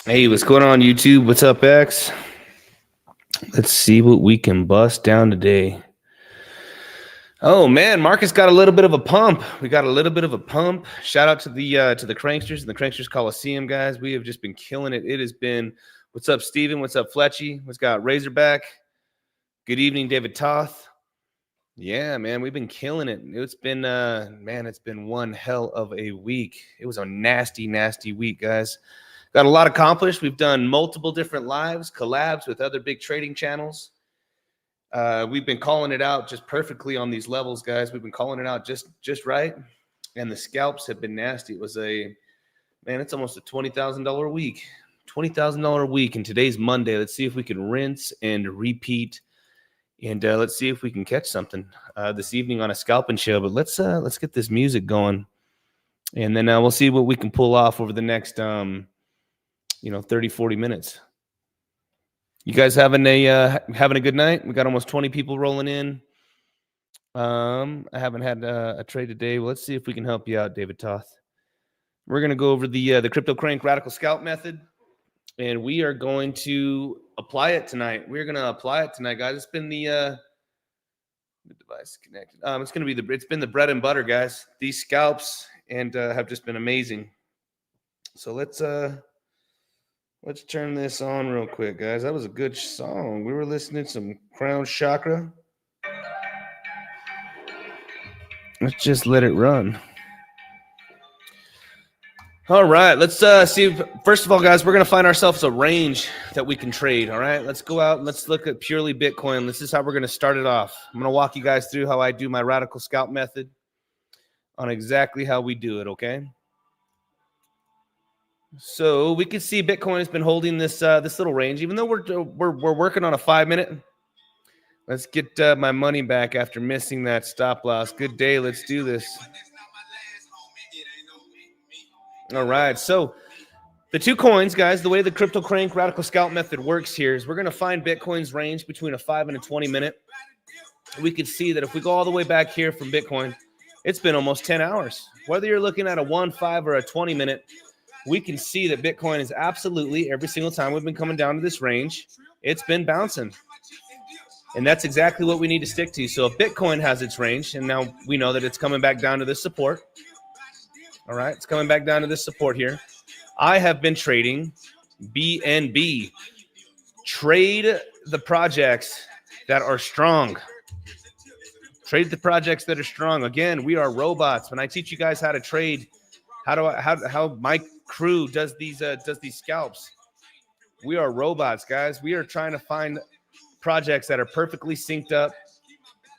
Hey, what's going on, YouTube? What's up, X? Let's see what we can bust down today. Oh man, Marcus got a little bit of a pump. We got a little bit of a pump. Shout out to the Cranksters and the Cranksters Coliseum, guys. We have just been killing it. It has been. What's up, Steven? What's up, Fletchy? What's got Razorback? Good evening, David Toth. Yeah, man, we've been killing it. It's been man, it's been one hell of a week. It was a nasty, nasty week, guys. Got a lot accomplished. We've done multiple different lives, collabs with other big trading channels. We've been calling it out just perfectly on these levels, guys. We've been calling it out just right. And the scalps have been nasty. It was it's almost a $20,000 week. $20,000 week. And today's Monday. Let's see if we can rinse and repeat. And let's see if we can catch something this evening on a Scalp N Chill. But let's get this music going. And then we'll see what we can pull off over the next 30, 40 minutes. You guys having a good night? We got almost 20 people rolling in. I haven't had a trade today. Well, let's see if we can help you out, David Toth. We're going to go over the CryptoCrank Radical Scalp method, and we are going to apply it tonight. We're going to apply it tonight, guys. It's been the device connected. It's been the bread and butter, guys. These scalps and have just been amazing. So let's turn this on real quick, guys. That was a good song. We were listening to some Crown Chakra. Let's just let it run. All right, let's see. First of all, guys, we're going to find ourselves a range that we can trade, all right? Let's go out and let's look at purely Bitcoin. This is how we're going to start it off. I'm going to walk you guys through how I do my radical scalp method on exactly how we do it, okay? So we can see Bitcoin has been holding this little range, even though we're working on a 5-minute. Let's get my money back after missing that stop loss. Good day. Let's do this. All right. So the two coins, guys, the way the CryptoCrank Radical Scalp method works here is we're going to find Bitcoin's range between a 5 and a 20-minute. We can see that if we go all the way back here from Bitcoin, it's been almost 10 hours. Whether you're looking at a 1, 5, or a 20-minute, we can see that Bitcoin is absolutely, every single time we've been coming down to this range, it's been bouncing. And that's exactly what we need to stick to. So if Bitcoin has its range, and now we know that it's coming back down to this support. All right, it's coming back down to this support here. I have been trading BNB. Trade the projects that are strong. Trade the projects that are strong. Again, we are robots. When I teach you guys how to trade, how my crew does these scalps, we are robots, guys. We are trying to find projects that are perfectly synced up.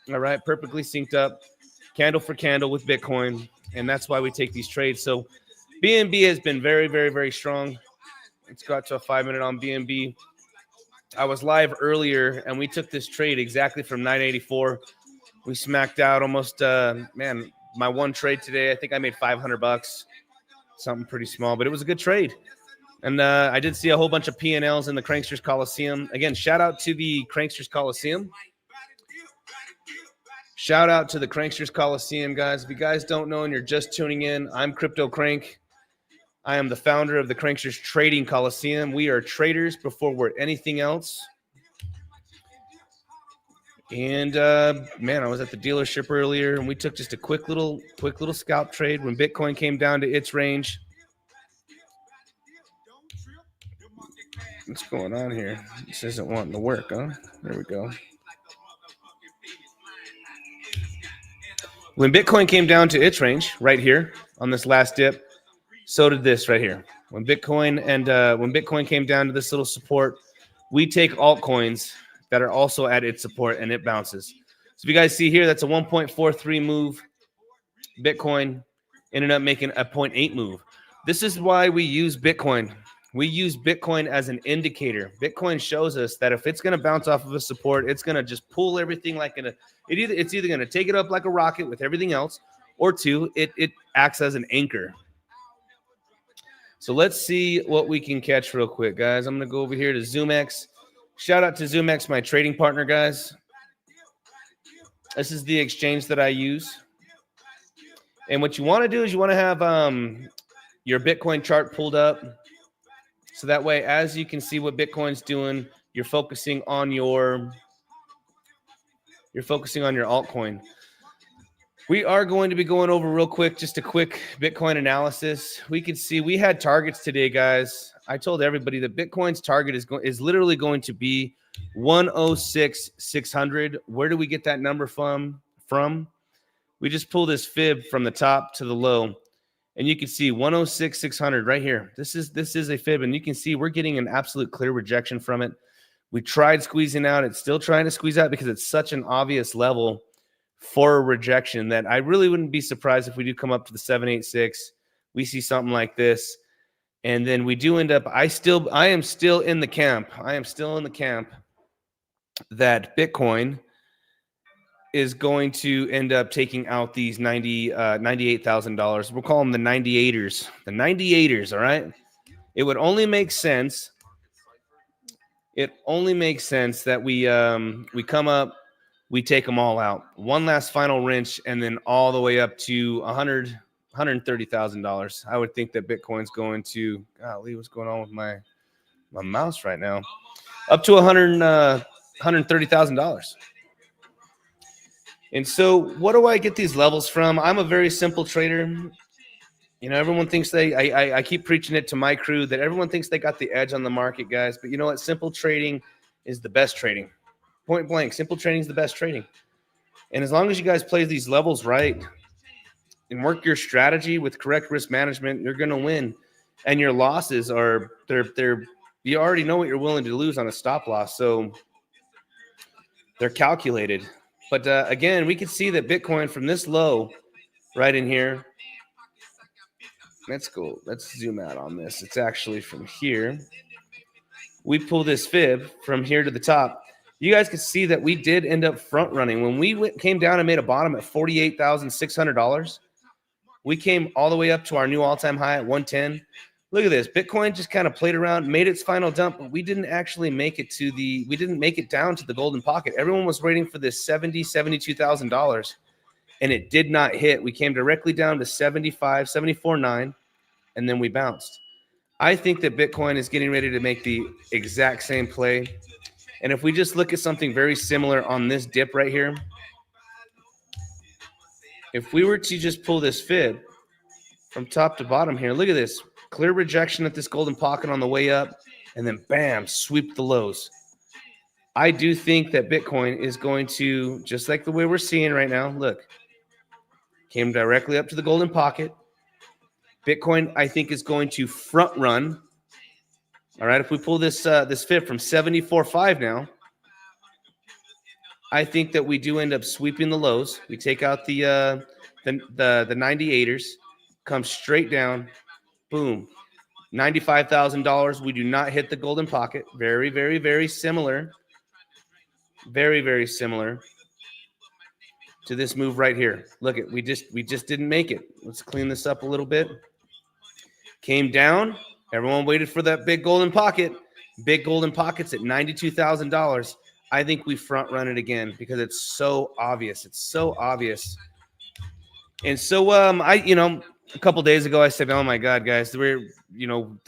All right, perfectly synced up, candle for candle with Bitcoin, and that's why we take these trades. So BNB has been very, very, very strong. It's got to a 5-minute on BNB. I was live earlier, and we took this trade exactly from 984. We smacked out almost, my one trade today, I think I made $500, something pretty small, but it was a good trade. And I did see a whole bunch of P&Ls in the Cranksters Coliseum. Again, shout out to the Cranksters Coliseum. Shout out to the Cranksters Coliseum, guys. If you guys don't know and you're just tuning in, I'm CryptoCrank. I am the founder of the Cranksters Trading Coliseum. We are traders before we're anything else. And I was at the dealership earlier, and we took just a quick little scalp trade when Bitcoin came down to its range. What's going on here? This isn't wanting to work, huh? There we go. When Bitcoin came down to its range right here on this last dip, so did this right here. When Bitcoin came down to this little support, we take altcoins that are also at its support, and it bounces. So if you guys see here, that's a 1.43 move. Bitcoin ended up making a 0.8 move. This is why we use Bitcoin. We use Bitcoin as an indicator. Bitcoin shows us that if it's going to bounce off of a support, it's going to just pull everything it's either going to take it up like a rocket with everything else, or two, it acts as an anchor. So let's see what we can catch real quick, guys. I'm going to go over here to zoomex. Shout out to zoomex, my trading partner, guys. This is the exchange that I use. And what you want to do is you want to have your Bitcoin chart pulled up. So that way, as you can see what Bitcoin's doing, you're focusing on your altcoin. We are going to be going over real quick, just a quick Bitcoin analysis. We can see we had targets today, guys. I told everybody that Bitcoin's target is literally going to be 106,600. Where do we get that number from? We just pull this fib from the top to the low, and you can see 106,600 right here. This is a fib, and you can see we're getting an absolute clear rejection from it. We tried squeezing out. It's still trying to squeeze out because it's such an obvious level for a rejection that I really wouldn't be surprised if we do come up to the 786. We see something like this, and then we do end up. I am still in the camp. That Bitcoin is going to end up taking out these $98,000. We'll call them the 98ers. The 98ers. All right. It would only make sense. It only makes sense that we come up. We take them all out. One last final wrench, and then all the way up to $130,000. I would think that Bitcoin's going to, golly, what's going on with my mouse right now? Up to $130,000. And so what do I get these levels from? I'm a very simple trader. You know, everyone thinks I keep preaching it to my crew that everyone thinks they got the edge on the market, guys. But you know what? Simple trading is the best trading. Point blank, simple trading is the best trading. And as long as you guys play these levels right and work your strategy with correct risk management, you're going to win. And your losses are, you already know what you're willing to lose on a stop loss. So they're calculated. But again, we can see that Bitcoin from this low right in here. Let's go. Let's zoom out on this. It's actually from here. We pull this fib from here to the top. You guys can see that we did end up front running. When we came down and made a bottom at $48,600, we came all the way up to our new all-time high at 110. Look at this. Bitcoin just kind of played around, made its final dump, but we didn't actually make it down to the golden pocket. Everyone was waiting for this $72,000, and it did not hit. We came directly down to 74.9, and then we bounced. I think that Bitcoin is getting ready to make the exact same play. And if we just look at something very similar on this dip right here, if we were to just pull this fib from top to bottom here, look at this. Clear rejection at this golden pocket on the way up, and then bam, sweep the lows. I do think that Bitcoin is going to, just like the way we're seeing right now, look, came directly up to the golden pocket. Bitcoin, I think, is going to front run. All right, if we pull this fib from 74.5 now, I think that we do end up sweeping the lows. We take out the 98ers, come straight down, boom, $95,000. We do not hit the golden pocket. Very, very, very similar. Very, very similar to this move right here. Look at, we just didn't make it. Let's clean this up a little bit. Came down. Everyone waited for that big golden pocket. Big golden pockets at $92,000. I think we front run it again because it's so obvious. It's so obvious. And so a couple days ago I said, "Oh my God, guys, the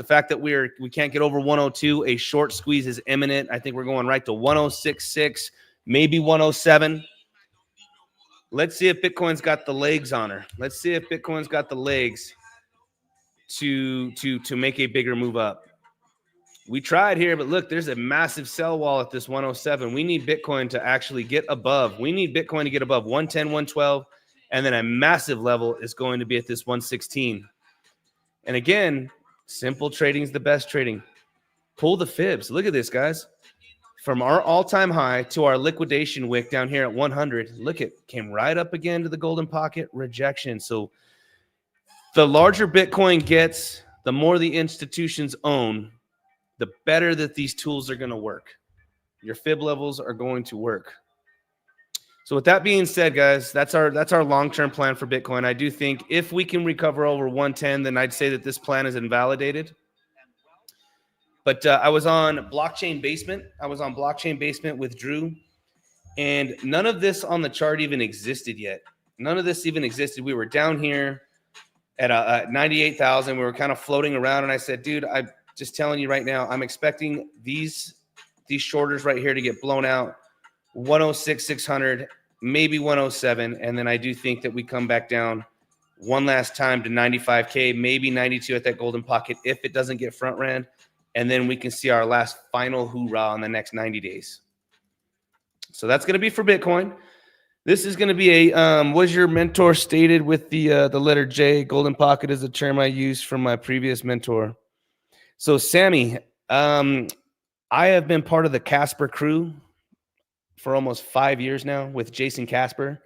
fact that we can't get over 102, a short squeeze is imminent. I think we're going right to 106.6, maybe 107. Let's see if Bitcoin's got the legs on her. Let's see if Bitcoin's got the legs to make a bigger move up. We tried here, but look, there's a massive sell wall at this 107. We need Bitcoin to actually get above. We need Bitcoin to get above 110, 112, and then a massive level is going to be at this 116. And again, simple trading is the best trading. Pull the fibs. Look at this, guys. From our all-time high to our liquidation wick down here at 100. Look, it came right up again to the golden pocket. Rejection. So the larger Bitcoin gets, the more the institutions own, the better that these tools are going to work. Your fib levels are going to work. So with that being said, guys, that's our long-term plan for Bitcoin. I do think if we can recover over 110, then I'd say that this plan is invalidated. But I was on Blockchain Basement. With Drew, and none of this on the chart even existed yet. None of this even existed. We were down here at 98,000. We were kind of floating around, and I said, dude, just telling you right now, I'm expecting these shorters right here to get blown out 106,600, maybe 107. And then I do think that we come back down one last time to 95K, maybe 92 at that golden pocket if it doesn't get front ran. And then we can see our last final hoorah in the next 90 days. So that's going to be for Bitcoin. This is going to be a, was your mentor stated with the letter J? Golden pocket is a term I used from my previous mentor. So Sammy, I have been part of the Casper crew for almost 5 years now with Jason Casper.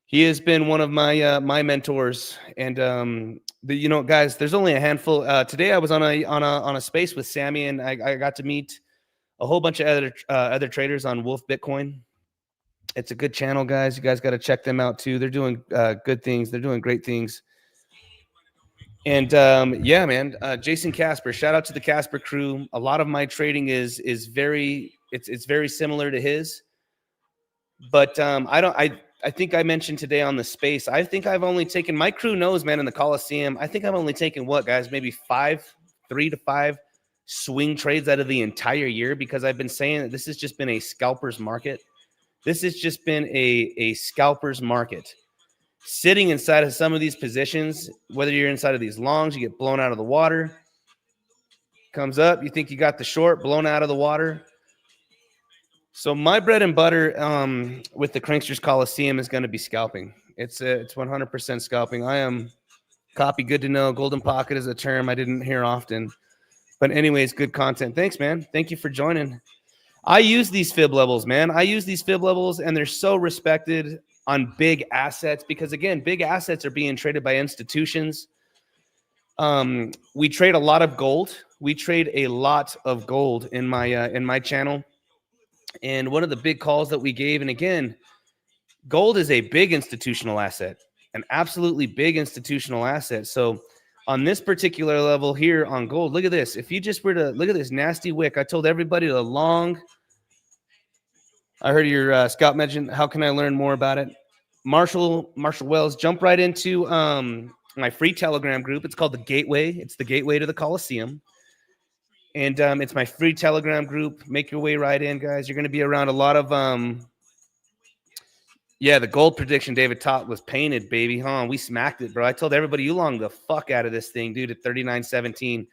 He has been one of my my mentors, and you know, guys, there's only a handful. Today I was on a space with Sammy, and I got to meet a whole bunch of other traders on Wolf Bitcoin. It's a good channel, guys. You guys got to check them out too. They're doing good things. They're doing great things. And yeah, man, Jason Casper, shout out to the Casper crew. A lot of my trading is very, it's very similar to his. But I think I mentioned today on the space, I think I've only taken, my crew knows, man, in the Coliseum, I think I've only taken what, guys, maybe 3 to 5 swing trades out of the entire year, because I've been saying that this has just been a scalper's market. This has just been a scalper's market. Sitting inside of some of these positions, whether you're inside of these longs, you get blown out of the water. Comes up, you think you got the short, blown out of the water. So my bread and butter with the Cranksters Coliseum is going to be scalping. It's 100% scalping. I am copy good to know. Golden pocket is a term I didn't hear often. But anyways, good content. Thanks, man. Thank you for joining. I use these fib levels, man. I use these fib levels, and they're so respected on big assets because, again, big assets are being traded by institutions. We trade a lot of gold. We trade a lot of gold in my channel. And one of the big calls that we gave, and again, gold is a big institutional asset, an absolutely big institutional asset. So on this particular level here on gold, look at this. If you just were to look at this nasty wick, I told everybody to long. I heard your Scout mention, how can I learn more about it? Marshall Wells, jump right into my free Telegram group. It's called The Gateway. It's the gateway to the Coliseum. And it's my free Telegram group. Make your way right in, guys. You're going to be around a lot of, yeah, the gold prediction David Top was painted, baby. Huh? We smacked it, bro. I told everybody you long the fuck out of this thing, dude, at 39.17.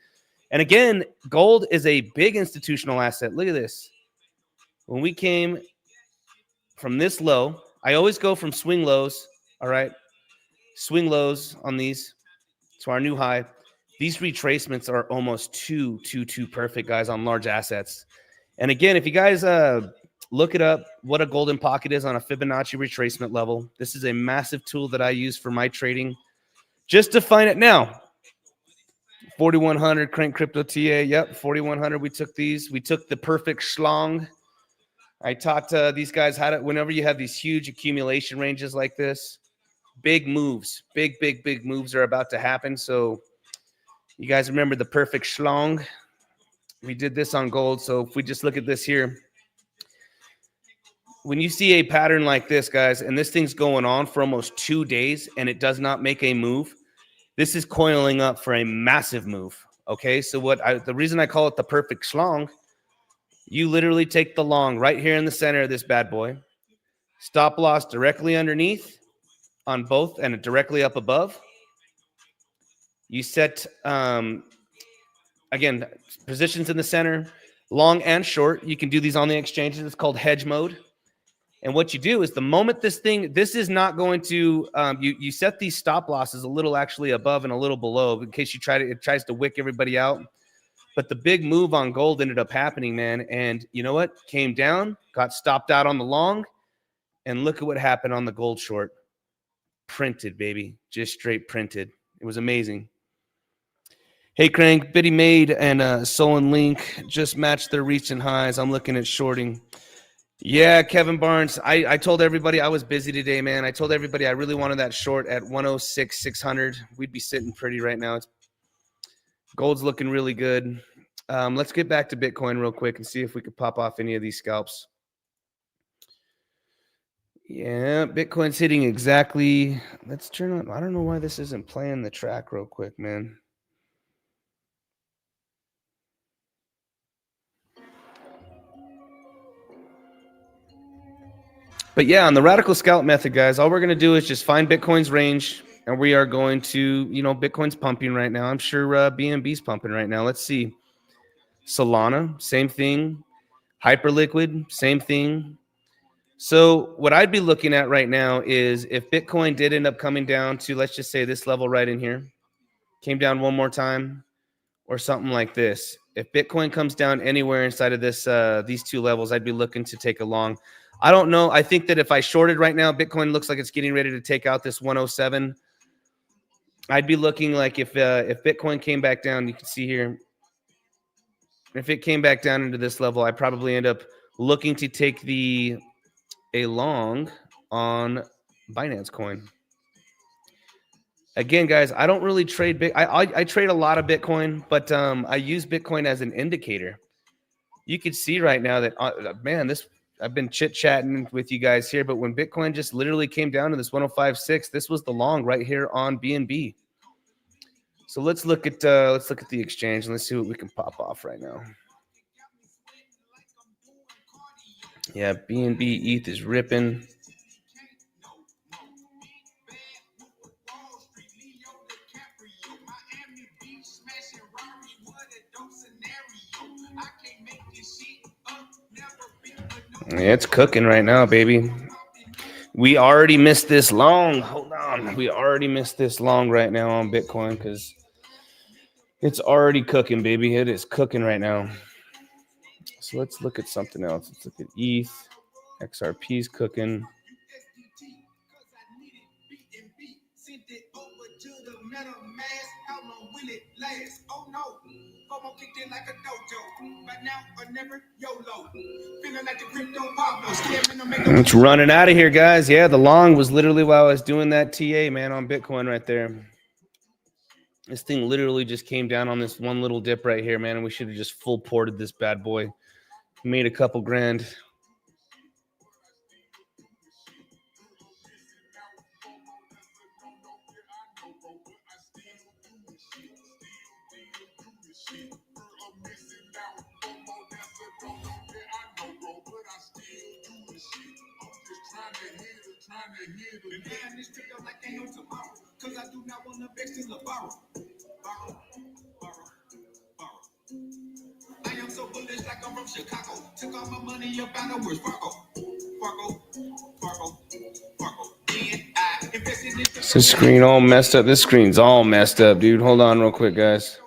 And again, gold is a big institutional asset. Look at this. When we came from this low, I always go from swing lows, all right? Swing lows on these to our new high. These retracements are almost too perfect, guys, on large assets. And again, if you guys look it up, what a golden pocket is on a Fibonacci retracement level. This is a massive tool that I use for my trading just to find it now. 4,100 Crank Crypto TA. Yep, 4,100. We took these. We took the perfect schlong. I taught these guys how to, whenever you have these huge accumulation ranges like this, big moves, big moves are about to happen. So you guys remember the perfect schlong? We did this on gold. So if we just look at this here, when you see a pattern like this, guys, and this thing's going on for almost 2 days and it does not make a move, this is coiling up for a massive move. Okay, so the reason I call it the perfect schlong, you literally take the long right here in the center of this bad boy, stop loss directly underneath on both and directly up above. You set, again, positions in the center, long and short. You can do these on the exchanges. It's called hedge mode. And what you do is the moment this is not going to, you set these stop losses a little actually above and a little below in case it tries to wick everybody out. But the big move on gold ended up happening, man. And you know what? Came down, got stopped out on the long, and look at what happened on the gold short. Printed, baby. Just straight printed. It was amazing. Hey, Crank, Biddy Made and Soul and Link just matched their recent highs. I'm looking at shorting. Yeah, Kevin Barnes. I told everybody I was busy today, man. I told everybody I really wanted that short at 106,600. We'd be sitting pretty right now. Gold's looking really good. Let's get back to Bitcoin real quick and see if we could pop off any of these scalps. Yeah, Bitcoin's hitting exactly. Let's turn on. I don't know why this isn't playing the track real quick, man. But yeah, on the radical scalp method, guys, all we're going to do is just find Bitcoin's range, and we are going to, you know, Bitcoin's pumping right now. I'm sure BNB's pumping right now. Let's see. Solana, same thing. Hyperliquid, same thing. So what I'd be looking at right now is if Bitcoin did end up coming down to, let's just say this level right in here, came down one more time, or something like this. If Bitcoin comes down anywhere inside of this, these two levels, I'd be looking to take a long. I don't know. I think that if I shorted right now, Bitcoin looks like it's getting ready to take out this 107. I'd be looking like if Bitcoin came back down, you can see here, if it came back down into this level, I probably end up looking to take a long on Binance Coin. Again, guys, I don't really trade I trade a lot of Bitcoin, but I use Bitcoin as an indicator. You could see right now that man, I've been chit-chatting with you guys here, but when Bitcoin just literally came down to this 105.6, this was the long right here on BNB. So let's look at the exchange and let's see what we can pop off right now. Yeah, BNB ETH is ripping. Yeah, it's cooking right now, baby. We already missed this long. Hold on. We already missed this long right now on Bitcoin because it's already cooking, baby. It is cooking right now. So let's look at something else. Let's look at ETH. XRP's cooking. It's running out of here, guys. Yeah, the long was literally while I was doing that TA, man, on Bitcoin right there. This thing literally just came down on this one little dip right here, man, and we should have just full ported this bad boy. Made a couple grand. I am so bullish like I'm from Chicago. Took all my money up out of where's Fargo. This screen all messed up. This screen's all messed up, dude. Hold on real quick, guys.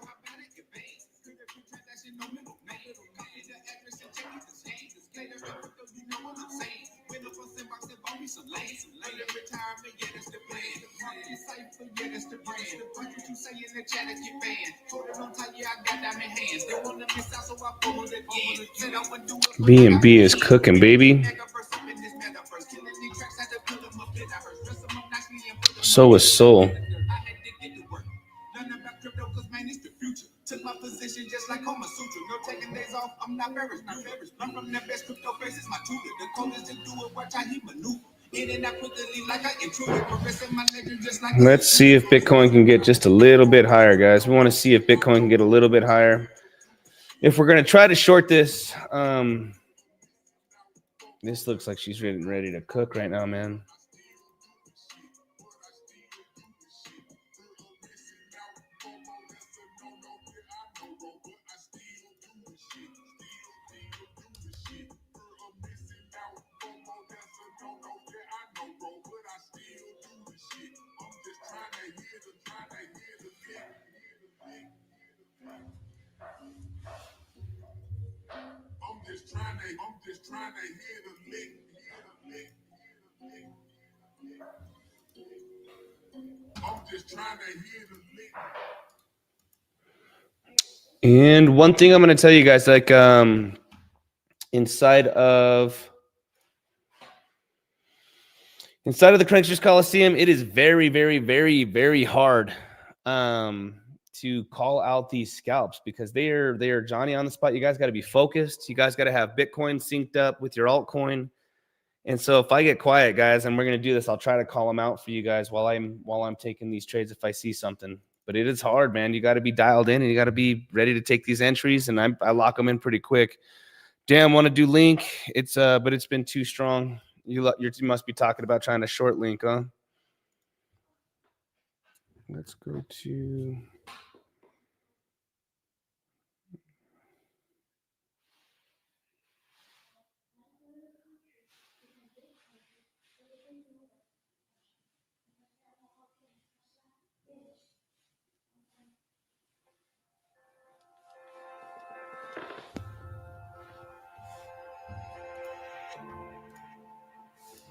BNB is cooking, baby. So is Soul. Took my position just like Homer Sutra. No taking days off. I'm not bearish. I'm from the best crypto faces. My tutor. The coldest to do it. Watch how he maneuver. Let's see if Bitcoin can get just a little bit higher, guys. We want to see if Bitcoin can get a little bit higher. If we're going to try to short this, this looks like she's ready to cook right now, man. And one thing I'm going to tell you guys, like inside of the Cranksters Coliseum, it is very, very, very, very hard to call out these scalps because they are Johnny on the spot. You guys got to be focused. You guys got to have Bitcoin synced up with your altcoin. And so if I get quiet, guys, and we're going to do this, I'll try to call them out for you guys while I'm taking these trades if I see something. But it is hard, man. You got to be dialed in and you got to be ready to take these entries. And I lock them in pretty quick. Damn, want to do link. But it's been too strong. You must be talking about trying to short link, huh? Let's go to...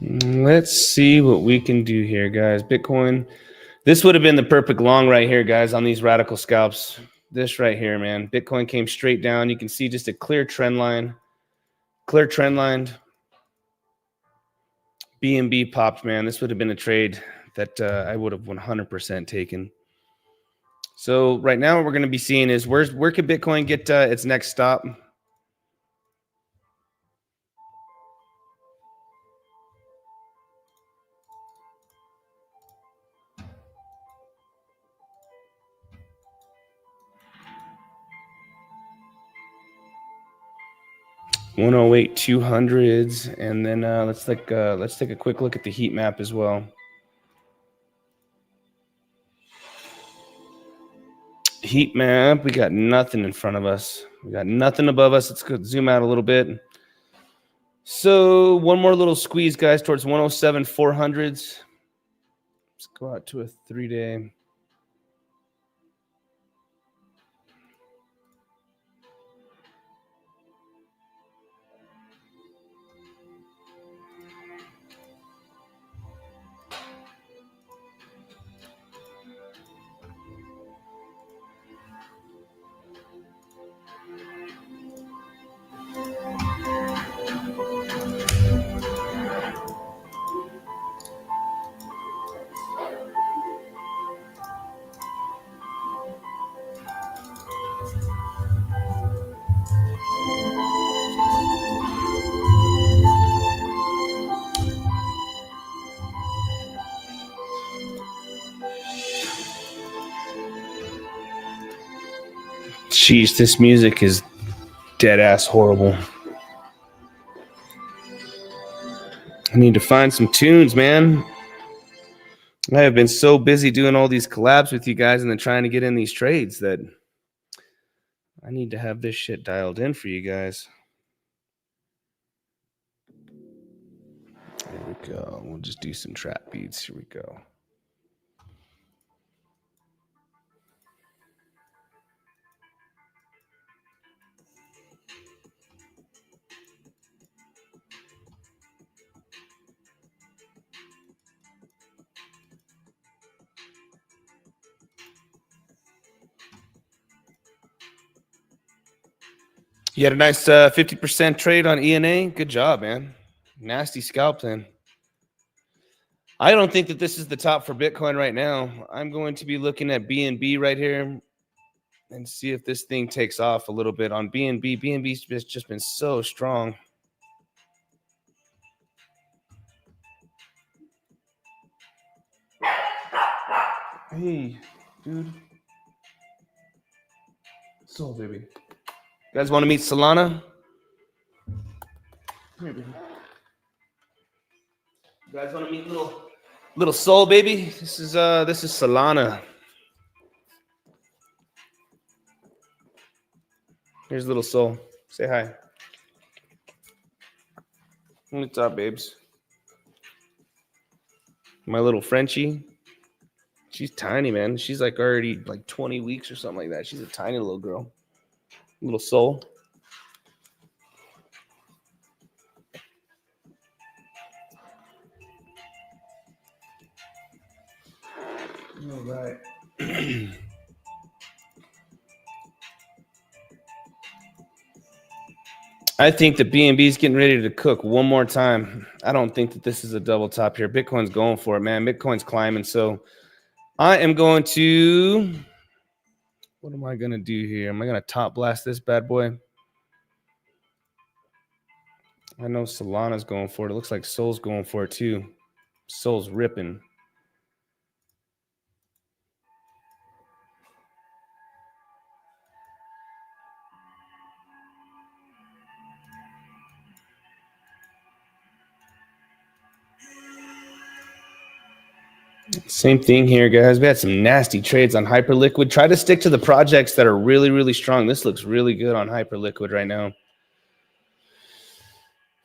Let's see what we can do here, guys. Bitcoin. This would have been the perfect long right here, guys, on these radical scalps. This right here, man. Bitcoin came straight down. You can see just a clear trend line. Clear trend line. BNB popped, man. This would have been a trade that I would have 100% taken. So right now what we're going to be seeing is where could Bitcoin get its next stop? $108,200s, and then let's take a quick look at the heat map as well. Heat map, we got nothing in front of us. We got nothing above us. Let's go zoom out a little bit. So one more little squeeze, guys, towards 107,400s. Let's go out to a 3-day. Jeez, this music is dead ass horrible. I need to find some tunes, man. I have been so busy doing all these collabs with you guys and then trying to get in these trades that I need to have this shit dialed in for you guys. There we go. We'll just do some trap beats. Here we go. You had a nice 50% trade on ENA. Good job, man. Nasty scalp then. I don't think that this is the top for Bitcoin right now. I'm going to be looking at BNB right here and see if this thing takes off a little bit on BNB. BNB's just been so strong. Hey, dude. Soul, baby. You guys want to meet Solana? Here, baby. You guys want to meet little Soul, baby? This is Solana. Here's little Soul. Say hi. What's up, babes? My little Frenchie. She's tiny, man. She's like already like 20 weeks or something like that. She's a tiny little girl. Little Soul. All right. I think the BNB is getting ready to cook one more time. I don't think that this is a double top here. Bitcoin's going for it, man. Bitcoin's climbing. So I am going to... What am I going to do here? Am I going to top blast this bad boy? I know Solana's going for it. It looks like Soul's going for it too. Soul's ripping. Same thing here, guys. We had some nasty trades on Hyperliquid. Try to stick to the projects that are really, really strong. This looks really good on Hyperliquid right now.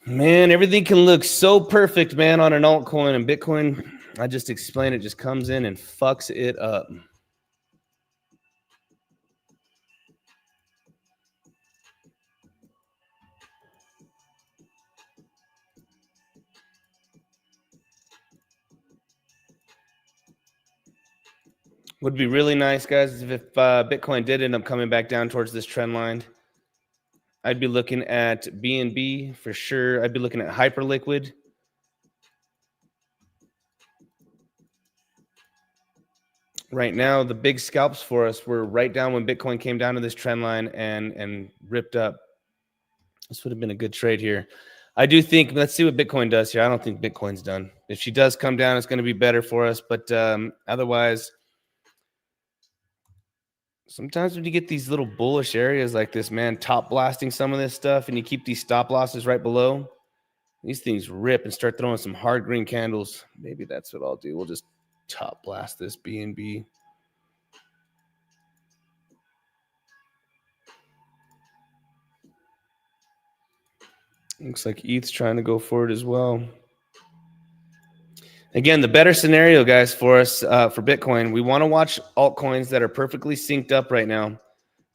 Man, everything can look so perfect, man, on an altcoin. And Bitcoin, I just explained, it just comes in and fucks it up. Would be really nice, guys, if Bitcoin did end up coming back down towards this trend line. I'd be looking at BNB for sure. I'd be looking at Hyperliquid. Right now, the big scalps for us were right down when Bitcoin came down to this trend line and ripped up. This would have been a good trade here. I do think, let's see what Bitcoin does here. I don't think Bitcoin's done. If she does come down, it's going to be better for us. But otherwise, sometimes when you get these little bullish areas like this, man, top blasting some of this stuff, and you keep these stop losses right below, these things rip and start throwing some hard green candles. Maybe that's what I'll do. We'll just top blast this BNB. Looks like ETH's trying to go for it as well. Again, the better scenario, guys, for us, for Bitcoin, we want to watch altcoins that are perfectly synced up right now.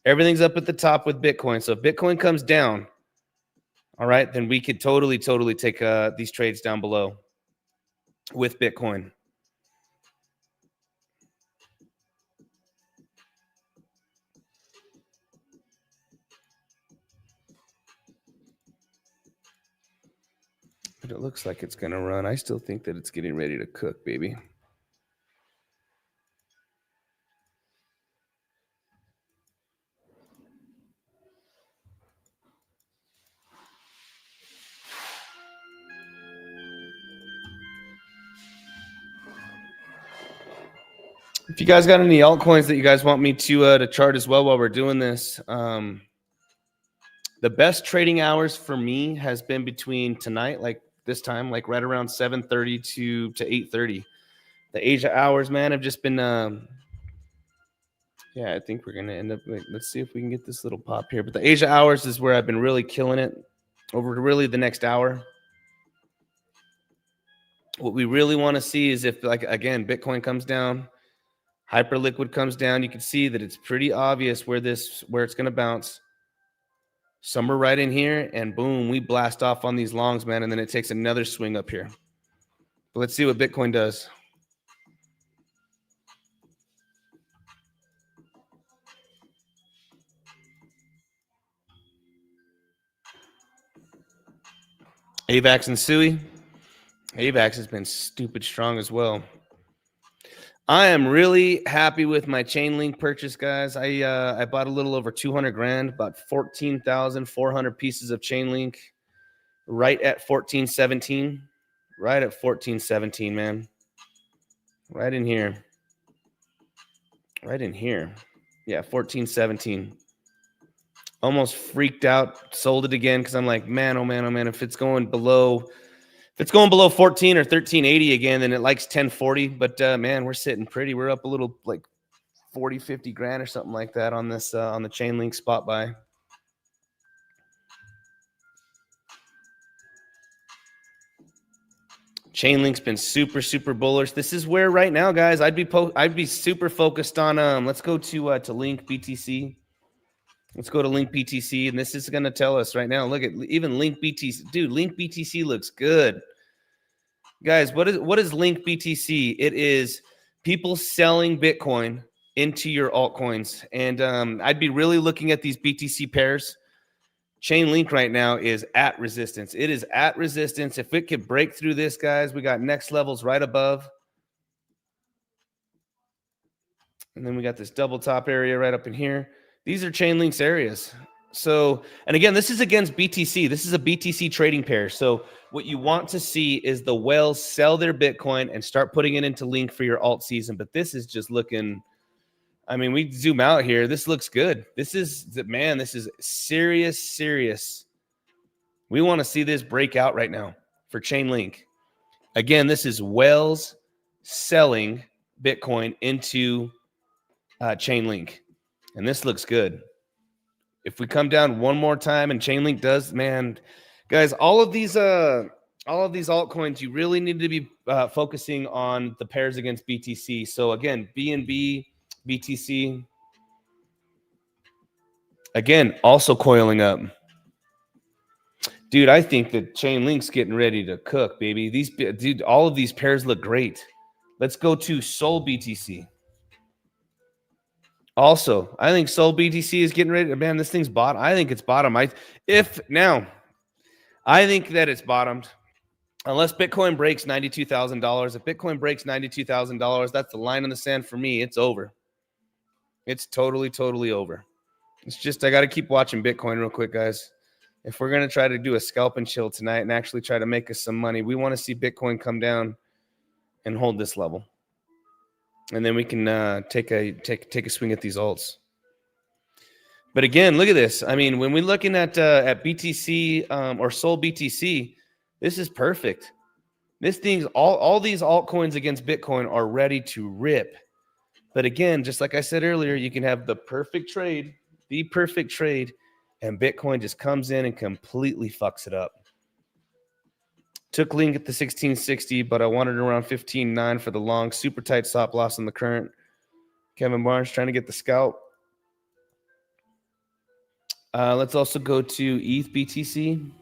Everything's up at the top with Bitcoin. So if Bitcoin comes down, all right, then we could totally take these trades down below with Bitcoin. But it looks like it's going to run. I still think that it's getting ready to cook, baby. If you guys got any altcoins that you guys want me to chart as well while we're doing this, the best trading hours for me has been between tonight, like this time, like right around 7:30 to 8:30. The Asia hours, man, have just been, yeah, I think we're going to end up, let's see if we can get this little pop here. But the Asia hours is where I've been really killing it over really the next hour. What we really want to see is if, like, again, Bitcoin comes down, Hyperliquid comes down, you can see that it's pretty obvious where it's going to bounce. Somewhere right in here, and boom, we blast off on these longs, man, and then it takes another swing up here. But let's see what Bitcoin does. AVAX and SUI. AVAX has been stupid strong as well. I am really happy with my Chainlink purchase, guys. I bought a little over 200 grand, about 14,400 pieces of Chainlink, right at 1417. Right at 1417, man. Right in here. Right in here. Yeah, 1417. Almost freaked out, sold it again because I'm like, man, oh man, oh man, if it's going below 14 or 1380 again, then it likes 1040. But man, we're sitting pretty. We're up a little, like 40, 50 grand or something like that on this on the Chainlink spot buy. Chainlink's been super bullish. This is where right now, guys, I'd be super focused on let's go to Link BTC. Let's go to Link BTC, and this is going to tell us right now. Look at even Link BTC. Dude, Link BTC looks good. Guys, what is Link BTC? It is people selling Bitcoin into your altcoins. And I'd be really looking at these BTC pairs. Chainlink right now is at resistance. It is at resistance. If it could break through this, guys, we got next levels right above. And then we got this double top area right up in here. These are Chainlink's areas. So, and again, this is against BTC. This is a BTC trading pair. So what you want to see is the whales sell their Bitcoin and start putting it into Link for your alt season. But this is just looking, I mean, we zoom out here. This looks good. This is, man, this is serious. We want to see this break out right now for Chainlink. Again, this is whales selling Bitcoin into Chainlink. And this looks good. If we come down one more time and Chainlink does, man, guys, all of these altcoins, you really need to be focusing on the pairs against BTC. So again, BNB, BTC, again, also coiling up. Dude, I think that Chainlink's getting ready to cook, baby. Dude, all of these pairs look great. Let's go to Sol BTC. Also, I think Sol BTC is getting ready. Man, this thing's bottom. I think it's bottom. I think that it's bottomed. Unless Bitcoin breaks $92,000. If Bitcoin breaks $92,000, that's the line in the sand for me. It's over. It's totally, totally over. It's just I got to keep watching Bitcoin real quick, guys. If we're going to try to do a scalp and chill tonight and actually try to make us some money, we want to see Bitcoin come down and hold this level. And then we can take a swing at these alts. But again, look at this. I mean, when we're looking at BTC or Sol BTC, this is perfect. This thing's all these altcoins against Bitcoin are ready to rip. But again, just like I said earlier, you can have the perfect trade, and Bitcoin just comes in and completely fucks it up. Took Link at the 1660, but I wanted around 15.9 for the long. Super tight stop loss on the current. Kevin Barnes trying to get the scalp. Let's also go to ETH BTC.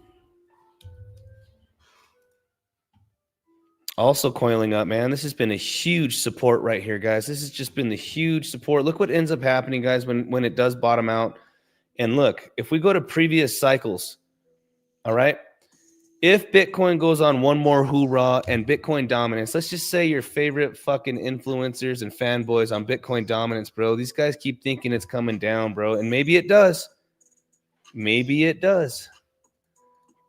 Also coiling up, man. This has been a huge support right here, guys. This has just been the huge support. Look what ends up happening, guys, when it does bottom out. And look, if we go to previous cycles, all right, if Bitcoin goes on one more hoorah and Bitcoin dominance, let's just say your favorite fucking influencers and fanboys on Bitcoin dominance, bro. These guys keep thinking it's coming down, bro. And maybe it does. Maybe it does.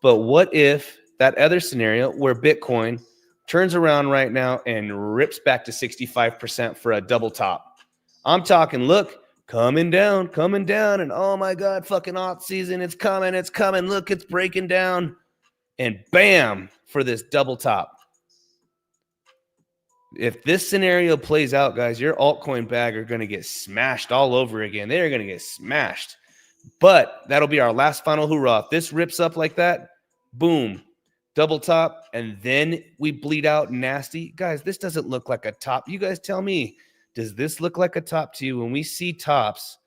But what if that other scenario where Bitcoin turns around right now and rips back to 65% for a double top? I'm talking, look, coming down. And oh my God, fucking alt season. It's coming. Look, it's breaking down. And bam, for this double top. If this scenario plays out, guys, your altcoin bag are going to get smashed all over again. They're going to get smashed. But that'll be our last final hoorah. If this rips up like that, boom, double top, and then we bleed out nasty. Guys, this doesn't look like a top. You guys tell me, does this look like a top to you? When we see tops,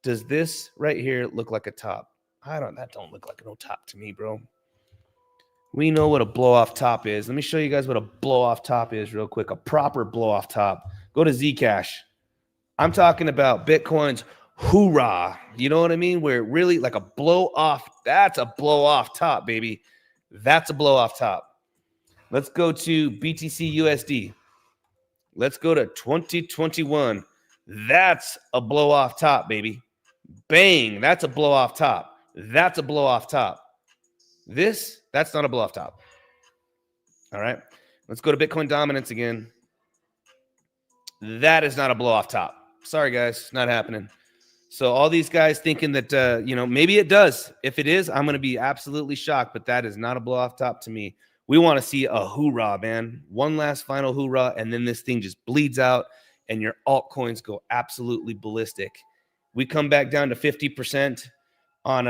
does this right here look like a top? That don't look like no top to me, bro. We know what a blow-off top is. Let me show you guys what a blow-off top is real quick. A proper blow-off top. Go to Zcash. I'm talking about Bitcoin's hoorah. You know what I mean? Where really like a blow-off. That's a blow-off top, baby. That's a blow-off top. Let's go to BTC USD. Let's go to 2021. That's a blow-off top, baby. Bang. That's a blow-off top. That's a blow-off top. That's not a blow-off top. All right. Let's go to Bitcoin dominance again. That is not a blow-off top. Sorry, guys. Not happening. So all these guys thinking that, maybe it does. If it is, I'm going to be absolutely shocked. But that is not a blow-off top to me. We want to see a hoorah, man. One last final hoorah, and then this thing just bleeds out, and your altcoins go absolutely ballistic. We come back down to 50%. On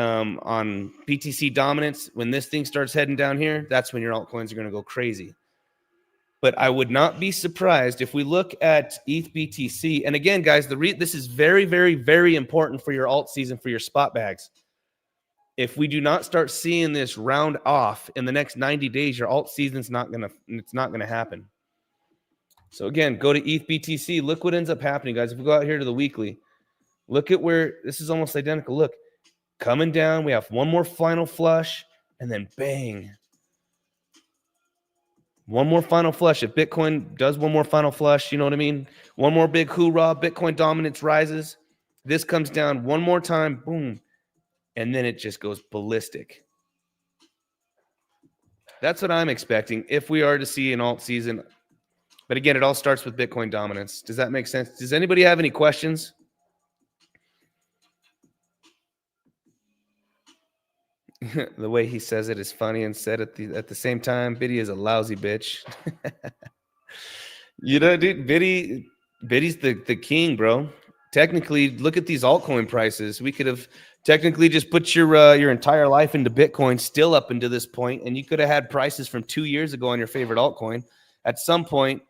BTC dominance, when this thing starts heading down here, that's when your altcoins are going to go crazy. But I would not be surprised if we look at ETH BTC. And again, guys, this is very, very, very important for your alt season, for your spot bags. If we do not start seeing this round off in the next 90 days, your alt season's not going to happen. So again, go to ETH BTC. Look what ends up happening, guys. If we go out here to the weekly, look at where this is almost identical. Look. Coming down, we have one more final flush, and then bang. One more final flush. If Bitcoin does one more final flush, you know what I mean? One more big hoorah, Bitcoin dominance rises. This comes down one more time, boom, and then it just goes ballistic. That's what I'm expecting if we are to see an alt season. But again, it all starts with Bitcoin dominance. Does that make sense? Does anybody have any questions? The way he says it is funny and said at the same time, Biddy is a lousy bitch. You know, dude, Biddy's the king, bro. Technically, look at these altcoin prices. We could have technically just put your entire life into Bitcoin, still up into this point, and you could have had prices from 2 years ago on your favorite altcoin. At some point,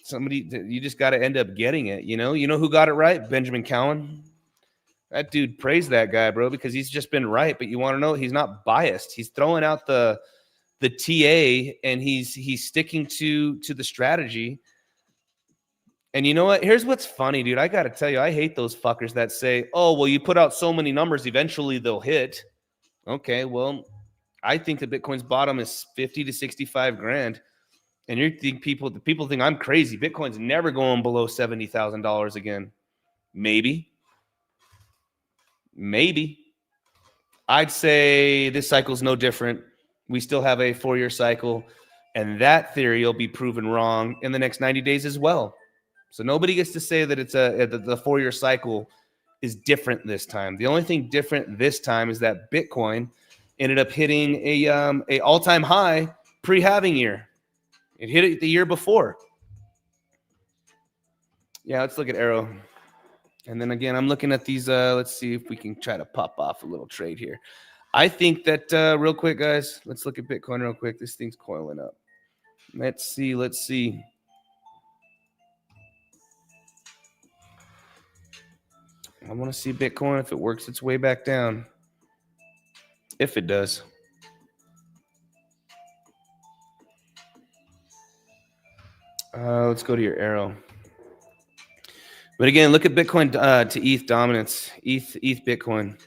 you just got to end up getting it. You know who got it right? Benjamin Cowan. That dude, praise that guy, bro, because he's just been right. But you want to know, he's not biased. He's throwing out the TA, and he's sticking to the strategy. And you know what? Here's what's funny, dude. I got to tell you, I hate those fuckers that say, oh, well, you put out so many numbers, eventually they'll hit. Okay, well, I think that Bitcoin's bottom is 50 to 65 grand. And people think I'm crazy. Bitcoin's never going below $70,000 again. Maybe. I'd say this cycle's no different. We still have a 4-year cycle, and that theory will be proven wrong in the next 90 days as well. So nobody gets to say that it's the 4-year cycle is different this time. The only thing different this time is that Bitcoin ended up hitting a all-time high pre-halving year. It hit it the year before. Yeah, let's look at Arrow. And then again, I'm looking at these. Let's see if we can try to pop off a little trade here. I think that real quick, guys, let's look at Bitcoin real quick. This thing's coiling up. Let's see. I want to see Bitcoin if it works its way back down. If it does. Let's go to your arrow. But again, look at Bitcoin to ETH dominance. ETH Bitcoin.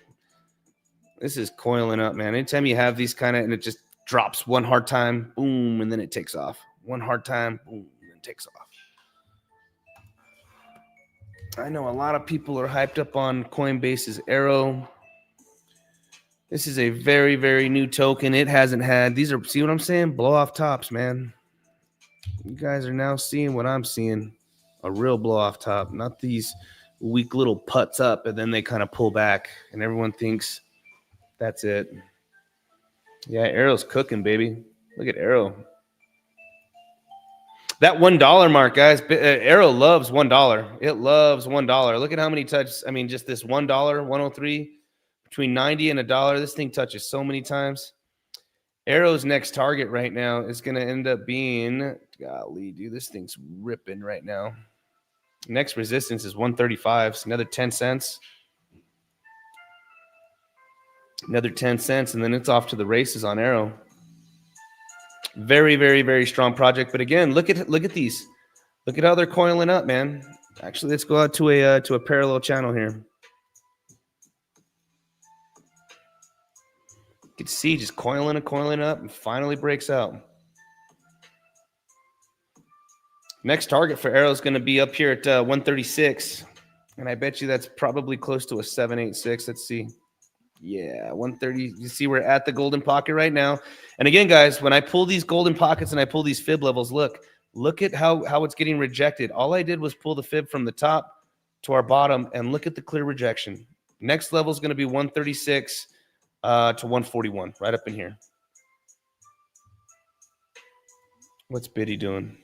This is coiling up, man. Anytime you have these kind of, and it just drops one hard time, boom, and then it takes off. One hard time, boom, and it takes off. I know a lot of people are hyped up on Coinbase's Arrow. This is a very, very new token. It hasn't had, these are, see what I'm saying? Blow off tops, man. You guys are now seeing what I'm seeing. A real blow off top, not these weak little putts up and then they kind of pull back and everyone thinks that's it. Yeah, Arrow's cooking, baby. Look at Arrow. That $1 mark, guys. Arrow loves $1. It loves $1. Look at how many touches. I mean, just this $1, 103, between 90 and $1. This thing touches so many times. Arrow's next target right now is going to end up being, golly, dude, this thing's ripping right now. Next resistance is 135. So another 10 cents. Another 10 cents, and then it's off to the races on Arrow. Very, very, very strong project. But again, look at these. Look at how they're coiling up, man. Actually, let's go out to a parallel channel here. You can see just coiling up and finally breaks out. Next target for Arrow is going to be up here at 136. And I bet you that's probably close to a 786. Let's see. Yeah, 130. You see we're at the golden pocket right now. And again, guys, when I pull these golden pockets and I pull these fib levels, look at how it's getting rejected. All I did was pull the fib from the top to our bottom, and look at the clear rejection. Next level is going to be 136 to 141, right up in here. What's Biddy doing?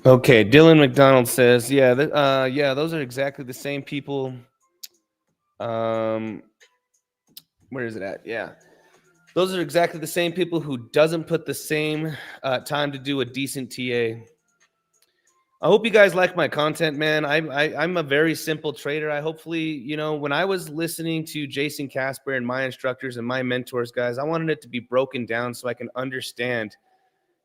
Okay, Dylan McDonald says, yeah, those are exactly the same people. Where is it at? Yeah, those are exactly the same people who doesn't put the same time to do a decent TA. I hope you guys like my content, man. I'm a very simple trader. I hopefully, when I was listening to Jason Casper and my instructors and my mentors, guys, I wanted it to be broken down so I can understand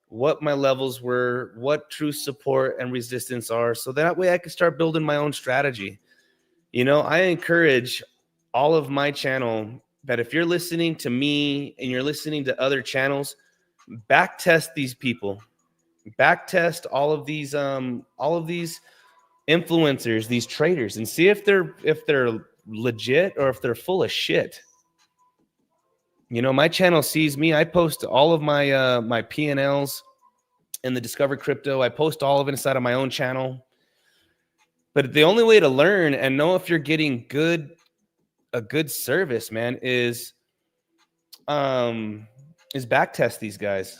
what my levels were, what true support and resistance are, so that way I can start building my own strategy. I encourage all of my channel that if you're listening to me and you're listening to other channels, back test these people. Back test all of these influencers, these traders, and see if they're legit or if they're full of shit. You know, my channel sees me. I post all of my my P&Ls in the Discover Crypto. I post all of it inside of my own channel. But the only way to learn and know if you're getting a good service, man, is back test these guys.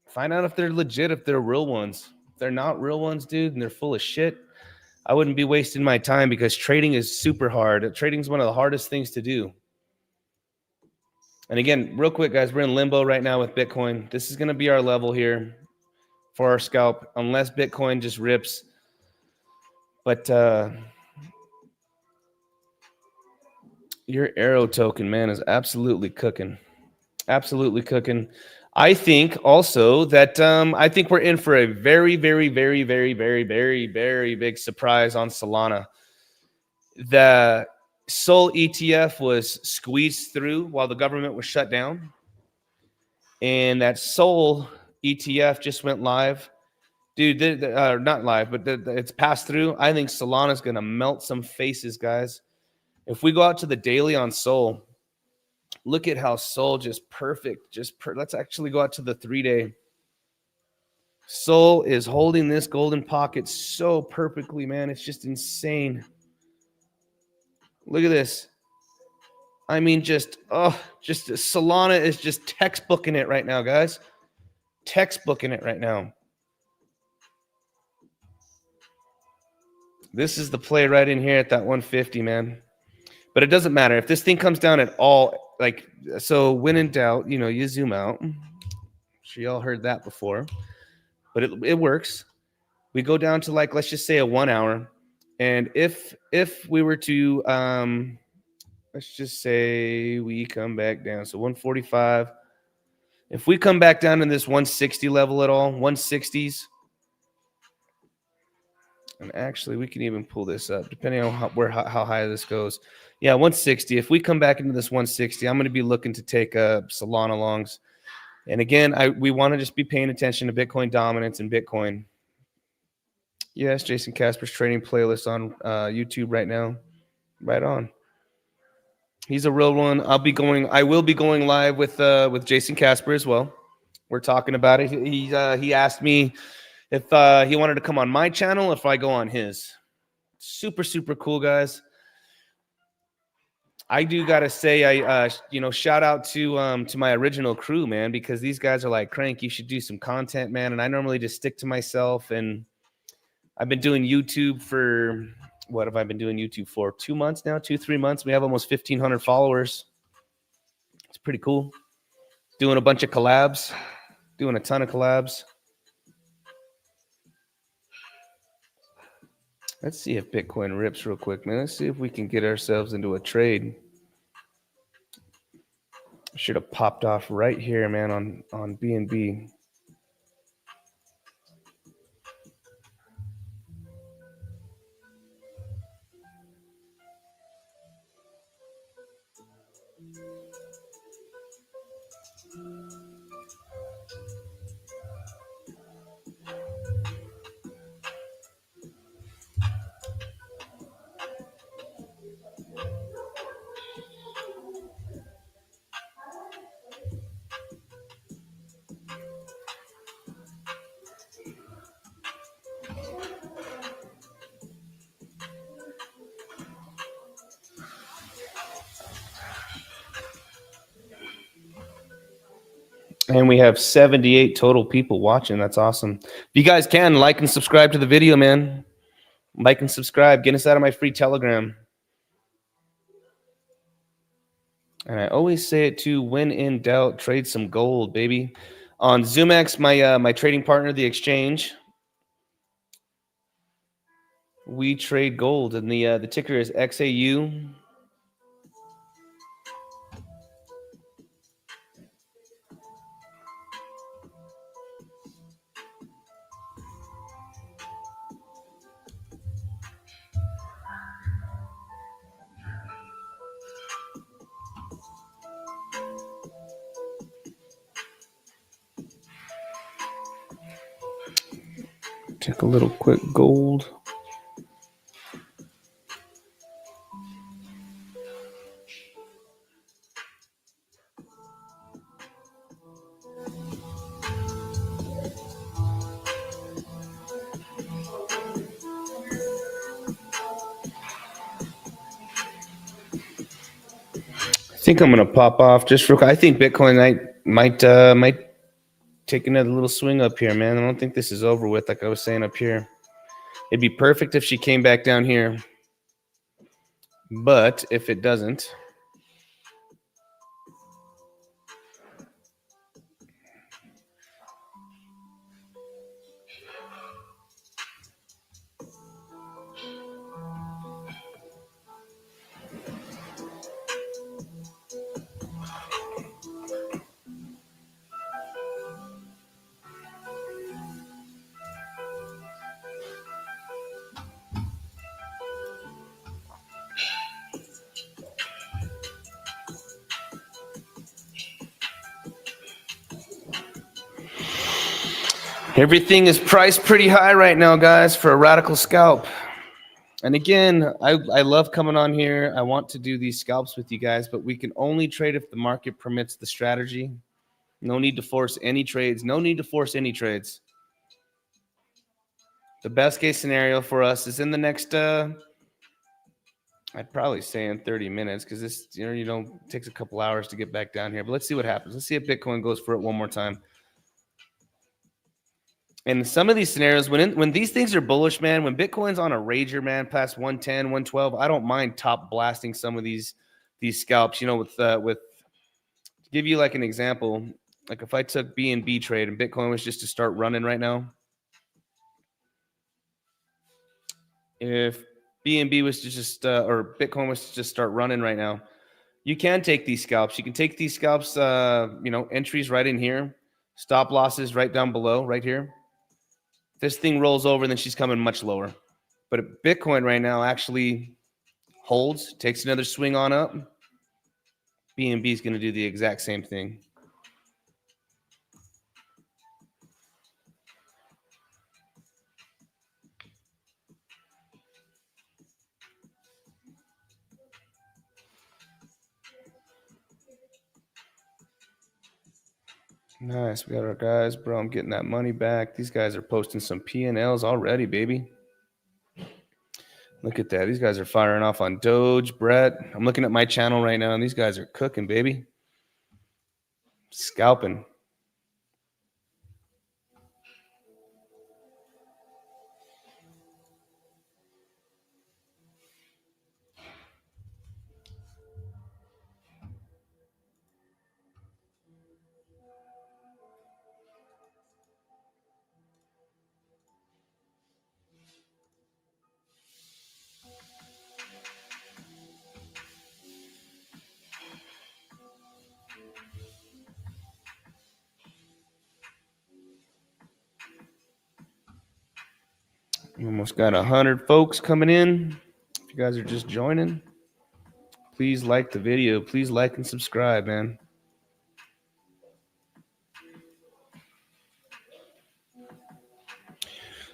Find out if they're legit, if they're real ones. If they're not real ones, dude, and they're full of shit, I wouldn't be wasting my time because trading is super hard. Trading is one of the hardest things to do. And again, real quick, guys, we're in limbo right now with Bitcoin. This is going to be our level here for our scalp, unless Bitcoin just rips. But your Arrow token, man, is absolutely cooking. Absolutely cooking. I think also that I think we're in for a very, very, very, very, very, very, very big surprise on Solana. The Sol ETF was squeezed through while the government was shut down. And that Sol ETF just went live. Dude, not live, but it's passed through. I think Solana's going to melt some faces, guys. If we go out to the daily on Sol, look at how Sol just perfect. Let's actually go out to the 3-day. Sol is holding this golden pocket so perfectly, man. It's just insane. Look at this. I mean, just Solana is just textbooking it right now, guys. Textbooking it right now. This is the play right in here at that 150, man. But it doesn't matter. If this thing comes down at all, like, so when in doubt, you know, you zoom out. I'm sure y'all heard that before. But it works. We go down to, like, let's just say a 1 hour. And if we were to, let's just say we come back down. So 145. If we come back down to this 160 level at all, 160s, and actually we can even pull this up depending on how high this goes. Yeah, 160. If we come back into this 160, I'm going to be looking to take Solana longs. And again, we want to just be paying attention to Bitcoin dominance and Bitcoin. Yes, Jason Casper's trading playlist on YouTube right now. Right on. He's a real one. I will be going live with Jason Casper as well. We're talking about it. He asked me if he wanted to come on my channel, if I go on his. Super, super cool, guys. I do gotta say, I shout out to my original crew, man, because these guys are like, Crank, you should do some content, man. And I normally just stick to myself. And I've been doing YouTube for, what have I been doing YouTube for? 2 months now, 3 months. We have almost 1,500 followers. It's pretty cool. Doing a bunch of collabs, doing a ton of collabs. Let's see if Bitcoin rips real quick, man. Let's see if we can get ourselves into a trade. Should have popped off right here, man, on BNB. And we have 78 total people watching. That's awesome. If you guys can, like and subscribe to the video, man. Like and subscribe. Get us out of my free Telegram. And I always say it too, when in doubt, trade some gold, baby. On zoomex, my trading partner, the exchange, we trade gold. And the ticker is XAU. Check a little quick gold. I think I'm going to pop off just real quick. I think Bitcoin might take another little swing up here, man. I don't think this is over with, like I was saying up here. It'd be perfect if she came back down here. But if it doesn't, everything is priced pretty high right now, guys, for a radical scalp. And again, I love coming on here. I want to do these scalps with you guys, but we can only trade if the market permits the strategy. No need to force any trades. No need to force any trades. The best case scenario for us is in the next, I'd probably say in 30 minutes, because this, takes a couple hours to get back down here. But let's see what happens. Let's see if Bitcoin goes for it one more time. And some of these scenarios, when these things are bullish, man, when Bitcoin's on a rager, man, past 110, 112, I don't mind top blasting some of these scalps. With to give you like an example, like if I took BNB trade and Bitcoin was just to start running right now, if BNB was to just or Bitcoin was to just start running right now, you can take these scalps. You can take these scalps, entries right in here, stop losses right down below, right here. This thing rolls over, and then she's coming much lower. But if Bitcoin right now actually holds, takes another swing on up, BNB is going to do the exact same thing. Nice. We got our guys. Bro, I'm getting that money back. These guys are posting some P&Ls already, baby. Look at that. These guys are firing off on Doge, Brett. I'm looking at my channel right now, and these guys are cooking, baby. Scalping. We almost got 100 folks coming in. If you guys are just joining, please like the video. Please like and subscribe, man.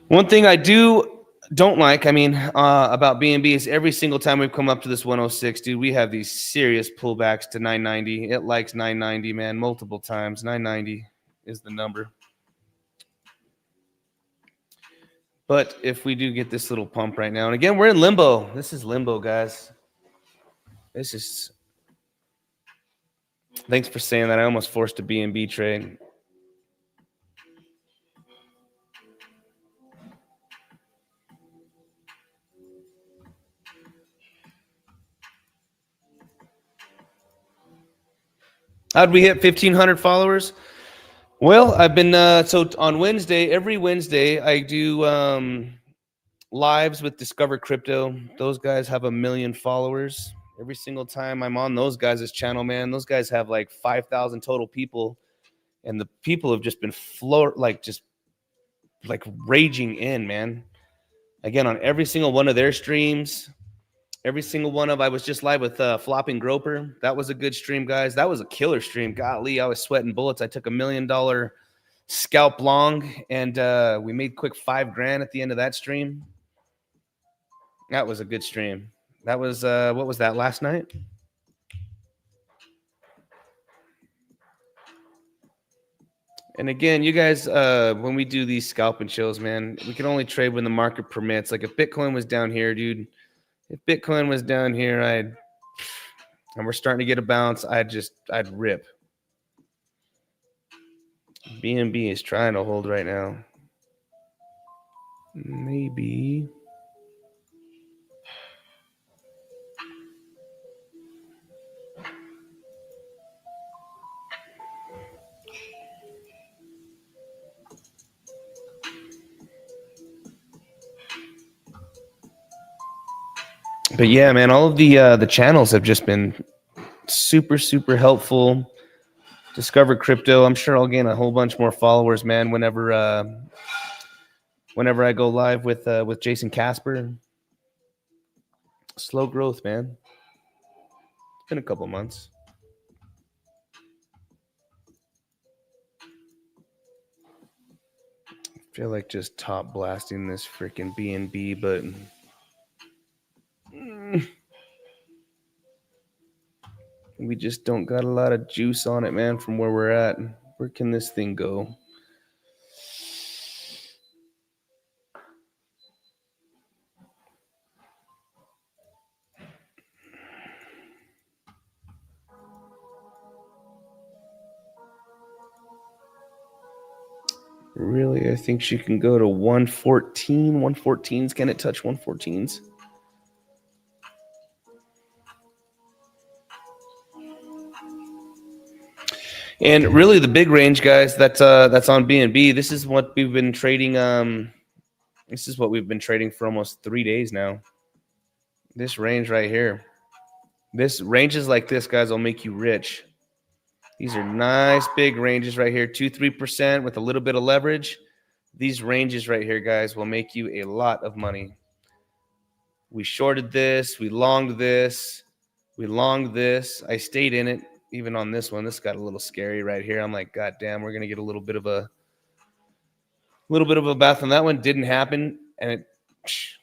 One thing I don't like, about BNB is every single time we've come up to this 106, dude, we have these serious pullbacks to 990. It likes 990, man, multiple times. 990 is the number. But if we do get this little pump right now, and again, we're in limbo. This is limbo, guys. This is. Thanks for saying that. I almost forced a BNB trade. How'd we hit 1,500 followers? Well, I've been so on Wednesday, every Wednesday, I do lives with Discover Crypto. Those guys have 1 million followers. Every single time I'm on those guys' channel, man, those guys have like 5,000 total people, and the people have just been raging in, man. Again, on every single one of their streams, every single one of, I was just live with Flopping Groper. That was a good stream, guys. That was a killer stream. Golly, I was sweating bullets. I took $1 million scalp long, and we made quick $5,000 at the end of that stream. That was a good stream. That was what was that, last night? And again, you guys, when we do these scalp and chills, man, we can only trade when the market permits. Like if Bitcoin was down here, dude, if Bitcoin was down here, and we're starting to get a bounce, I'd rip. BNB is trying to hold right now. Maybe. But yeah, man, all of the channels have just been super, super helpful. Discover crypto. I'm sure I'll gain a whole bunch more followers, man, whenever I go live with Jason Casper. Slow growth, man. It's been a couple months. I feel like just top blasting this freaking BNB, but we just don't got a lot of juice on it, man, from where we're at. Where can this thing go? Really, I think she can go to 114. 114s. Can it touch 114s? And really, the big range, guys, that's on BNB. This is what we've been trading. This is what we've been trading for almost 3 days now. This range right here. This ranges like this, guys, will make you rich. These are nice big ranges right here, 2-3% with a little bit of leverage. These ranges right here, guys, will make you a lot of money. We shorted this, we longed this, we longed this. I stayed in it even on this one. This got a little scary right here. I'm like, God damn, we're gonna get a little bit of a bath on that one. Didn't happen, and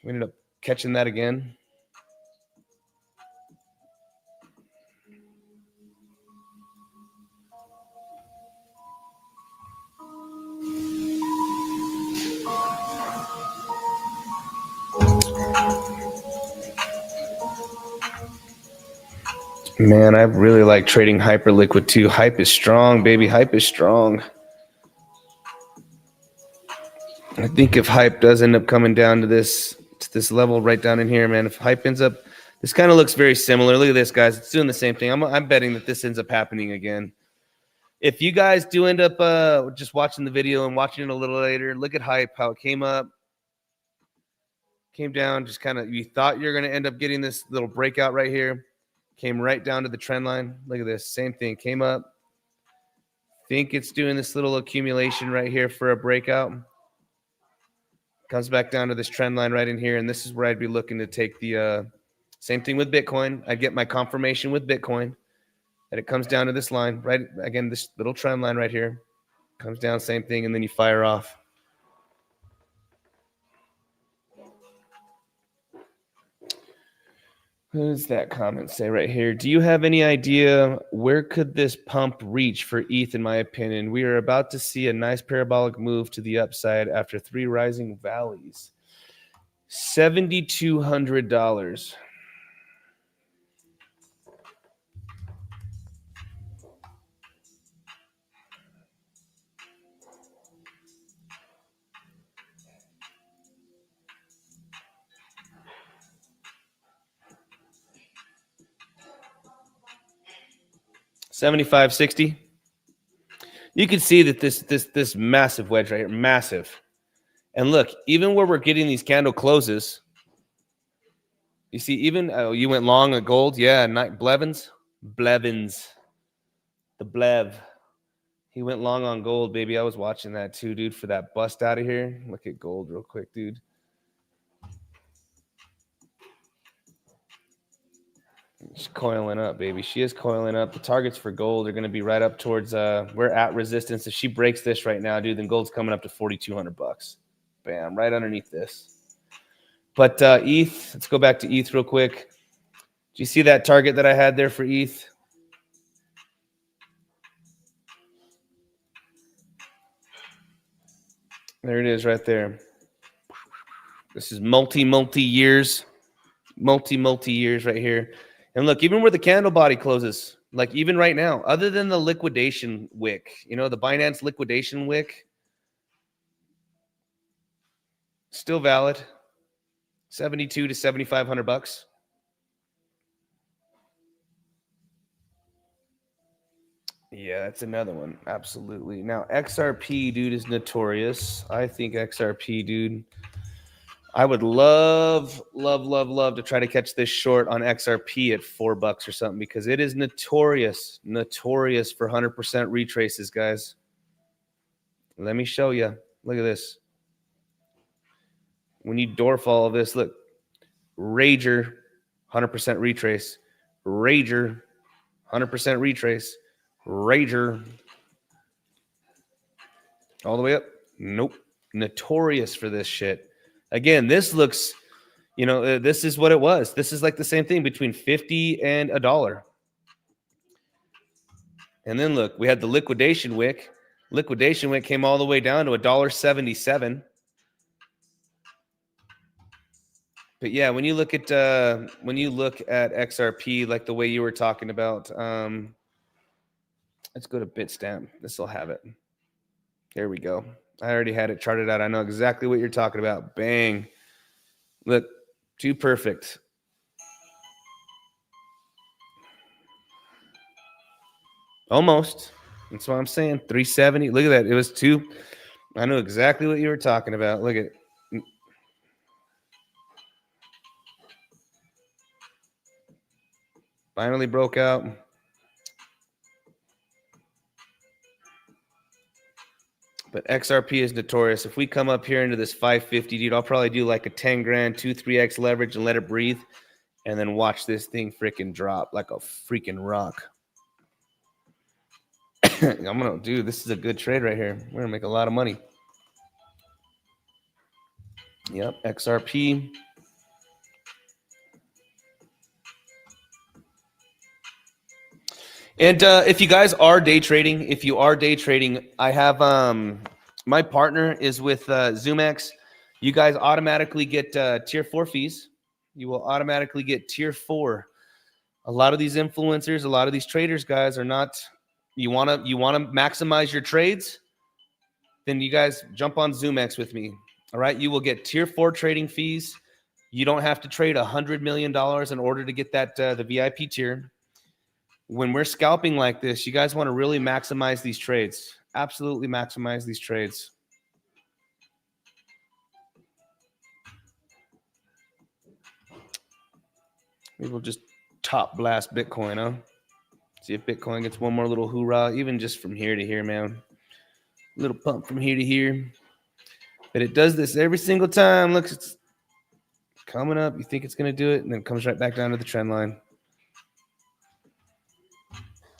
we ended up catching that again. Man, I really like trading Hyperliquid too. Hype is strong, baby. Hype is strong. I think if Hype does end up coming down to this level right down in here, man, if Hype ends up, this kind of looks very similar. Look at this, guys. It's doing the same thing. I'm betting that this ends up happening again. If you guys do end up just watching the video and watching it a little later, look at Hype, how it came up, came down, just kind of, you thought you're going to end up getting this little breakout right here. Came right down to the trend line. Look at this. Same thing. Came up. Think it's doing this little accumulation right here for a breakout. Comes back down to this trend line right in here. And this is where I'd be looking to take the same thing with Bitcoin. I'd get my confirmation with Bitcoin that it comes down to this line. Right. Again, this little trend line right here. Comes down, same thing. And then you fire off. What does that comment say right here? Do you have any idea where could this pump reach for ETH, in my opinion? We are about to see a nice parabolic move to the upside after 3 rising valleys. $7,200. $75.60. You can see that this massive wedge right here, massive. And look, even where we're getting these candle closes, you see, even you went long at gold, yeah, Blevins, the Blev. He went long on gold, baby. I was watching that too, dude, for that bust out of here. Look at gold real quick, dude. She's coiling up, baby. She is coiling up. The targets for gold are going to be right up towards we're at resistance. If she breaks this right now, dude, then gold's coming up to $4,200. Bam, right underneath this. But ETH, let's go back to ETH real quick. Do you see that target that I had there for ETH? There it is right there. This is multi years right here. And look, even where the candle body closes, like even right now, other than the liquidation wick, you know, the Binance liquidation wick, still valid. 72 to 7,500 bucks. Yeah, that's another one. Absolutely. Now, XRP, dude, is notorious. I think XRP, dude, I would love to try to catch this short on XRP at $4 or something, because it is notorious for 100% retraces, guys. Let me show you. Look at this. When you dwarf all of this, look, Rager, 100% retrace, Rager, 100% retrace, Rager, all the way up. Nope. Notorious for this shit. Again, this looks, you know, this is what it was. This is like the same thing between 50 and $1. And then look, we had the liquidation wick. Liquidation wick came all the way down to $1.77. But yeah, when you look at XRP, like the way you were talking about, let's go to Bitstamp. This will have it. There we go. I already had it charted out. I know exactly what you're talking about. Bang. Look, too perfect. Almost. That's what I'm saying. 370. Look at that. It was two. I know exactly what you were talking about. Look at it. Finally broke out. But XRP is notorious. If we come up here into this 550, dude, I'll probably do like a 10 grand, 2-3x leverage and let it breathe. And then watch this thing freaking drop like a freaking rock. Dude, this is a good trade right here. We're gonna make a lot of money. Yep, XRP. And if you guys are day trading, I have my partner is with zoomex. You guys automatically get tier 4 fees. You will automatically get tier 4. A lot of these influencers, a lot of these traders, guys, are not. You want to maximize your trades, then you guys jump on zoomex with me. All right, you will get tier 4 trading fees. You don't have to trade $100 million in order to get that the VIP tier. When we're scalping like this, you guys want to really maximize these trades. Absolutely maximize these trades. Maybe we'll just top blast Bitcoin, huh? See if Bitcoin gets one more little hoorah, even just from here to here, man. A little pump from here to here. But it does this every single time. Look, it's coming up. You think it's going to do it, and then it comes right back down to the trend line.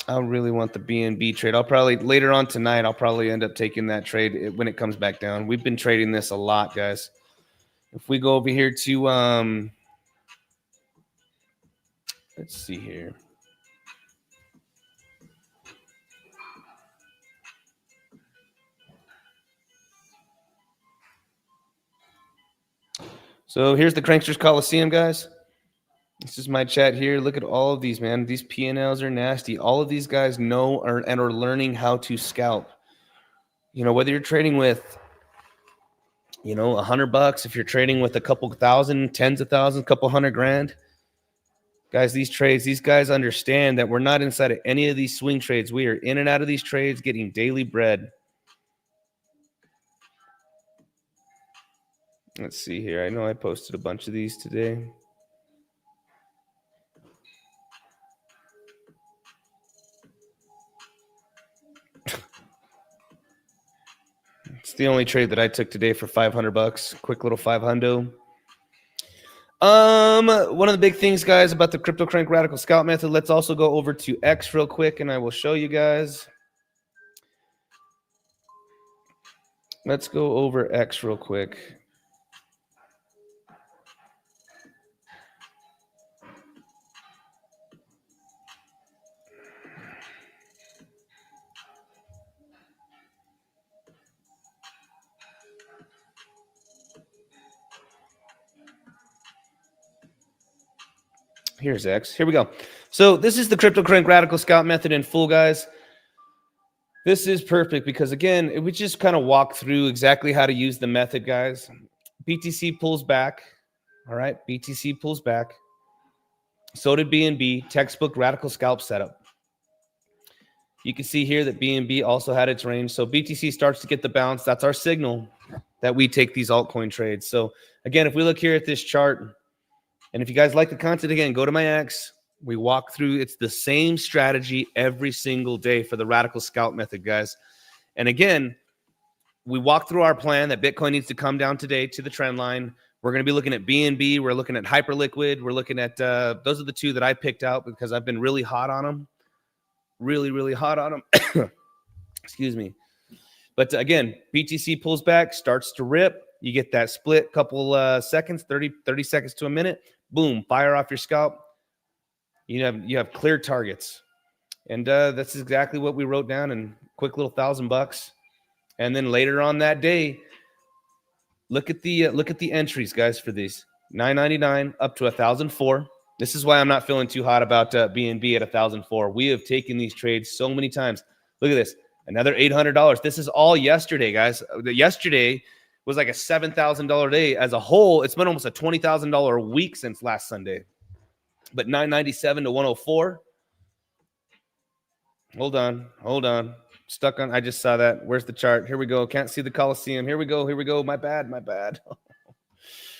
I really want the BNB trade. I'll probably later on tonight, I'll probably end up taking that trade when it comes back down. We've been trading this a lot, guys. If we go over here to let's see here. So here's the Cranksters Coliseum, guys. This is my chat here. Look at all of these, man. These P&Ls are nasty. All of these guys know and are learning how to scalp. You know, whether you're trading with, you know, $100, if you're trading with a couple thousand, tens of thousands, couple hundred grand, guys, these trades, these guys understand that we're not inside of any of these swing trades. We are in and out of these trades, getting daily bread. Let's see here. I know I posted a bunch of these today. It's the only trade that I took today for $500. Quick little 500. One of the big things, guys, about the CryptoCrank Radical Scalp method, let's also go over to X real quick, and I will show you guys. Let's go over X real quick. Here's X. Here we go. So this is the CryptoCrank Radical Scalp method in full, guys. This is perfect because, again, we just kind of walk through exactly how to use the method, guys. BTC pulls back. All right, BTC pulls back. So did BNB, textbook radical scalp setup. You can see here that BNB also had its range. So BTC starts to get the bounce. That's our signal that we take these altcoin trades. So, again, if we look here at this chart, and if you guys like the content, again, go to my X. We walk through. It's the same strategy every single day for the radical scalp method, guys. And again, we walk through our plan that Bitcoin needs to come down today to the trend line. We're going to be looking at BNB. We're looking at Hyperliquid. We're looking at those are the two that I picked out because I've been really hot on them. Really, really hot on them. Excuse me. But again, BTC pulls back, starts to rip. You get that split couple seconds, 30 seconds to a minute. Boom, fire off your scalp. You have clear targets. And that's exactly what we wrote down in quick little $1,000. And then later on that day, look at the entries, guys, for these. $9.99 up to $1,004. This is why I'm not feeling too hot about BNB at $1,004. We have taken these trades so many times. Look at this. Another $800. This is all yesterday, guys. Yesterday was like a $7,000 day. As a whole, it's been almost a $20,000 week since last Sunday. But 997 to 104. Hold on. Stuck on. I just saw that. Where's the chart? Here we go. Can't see the Coliseum. Here we go. My bad.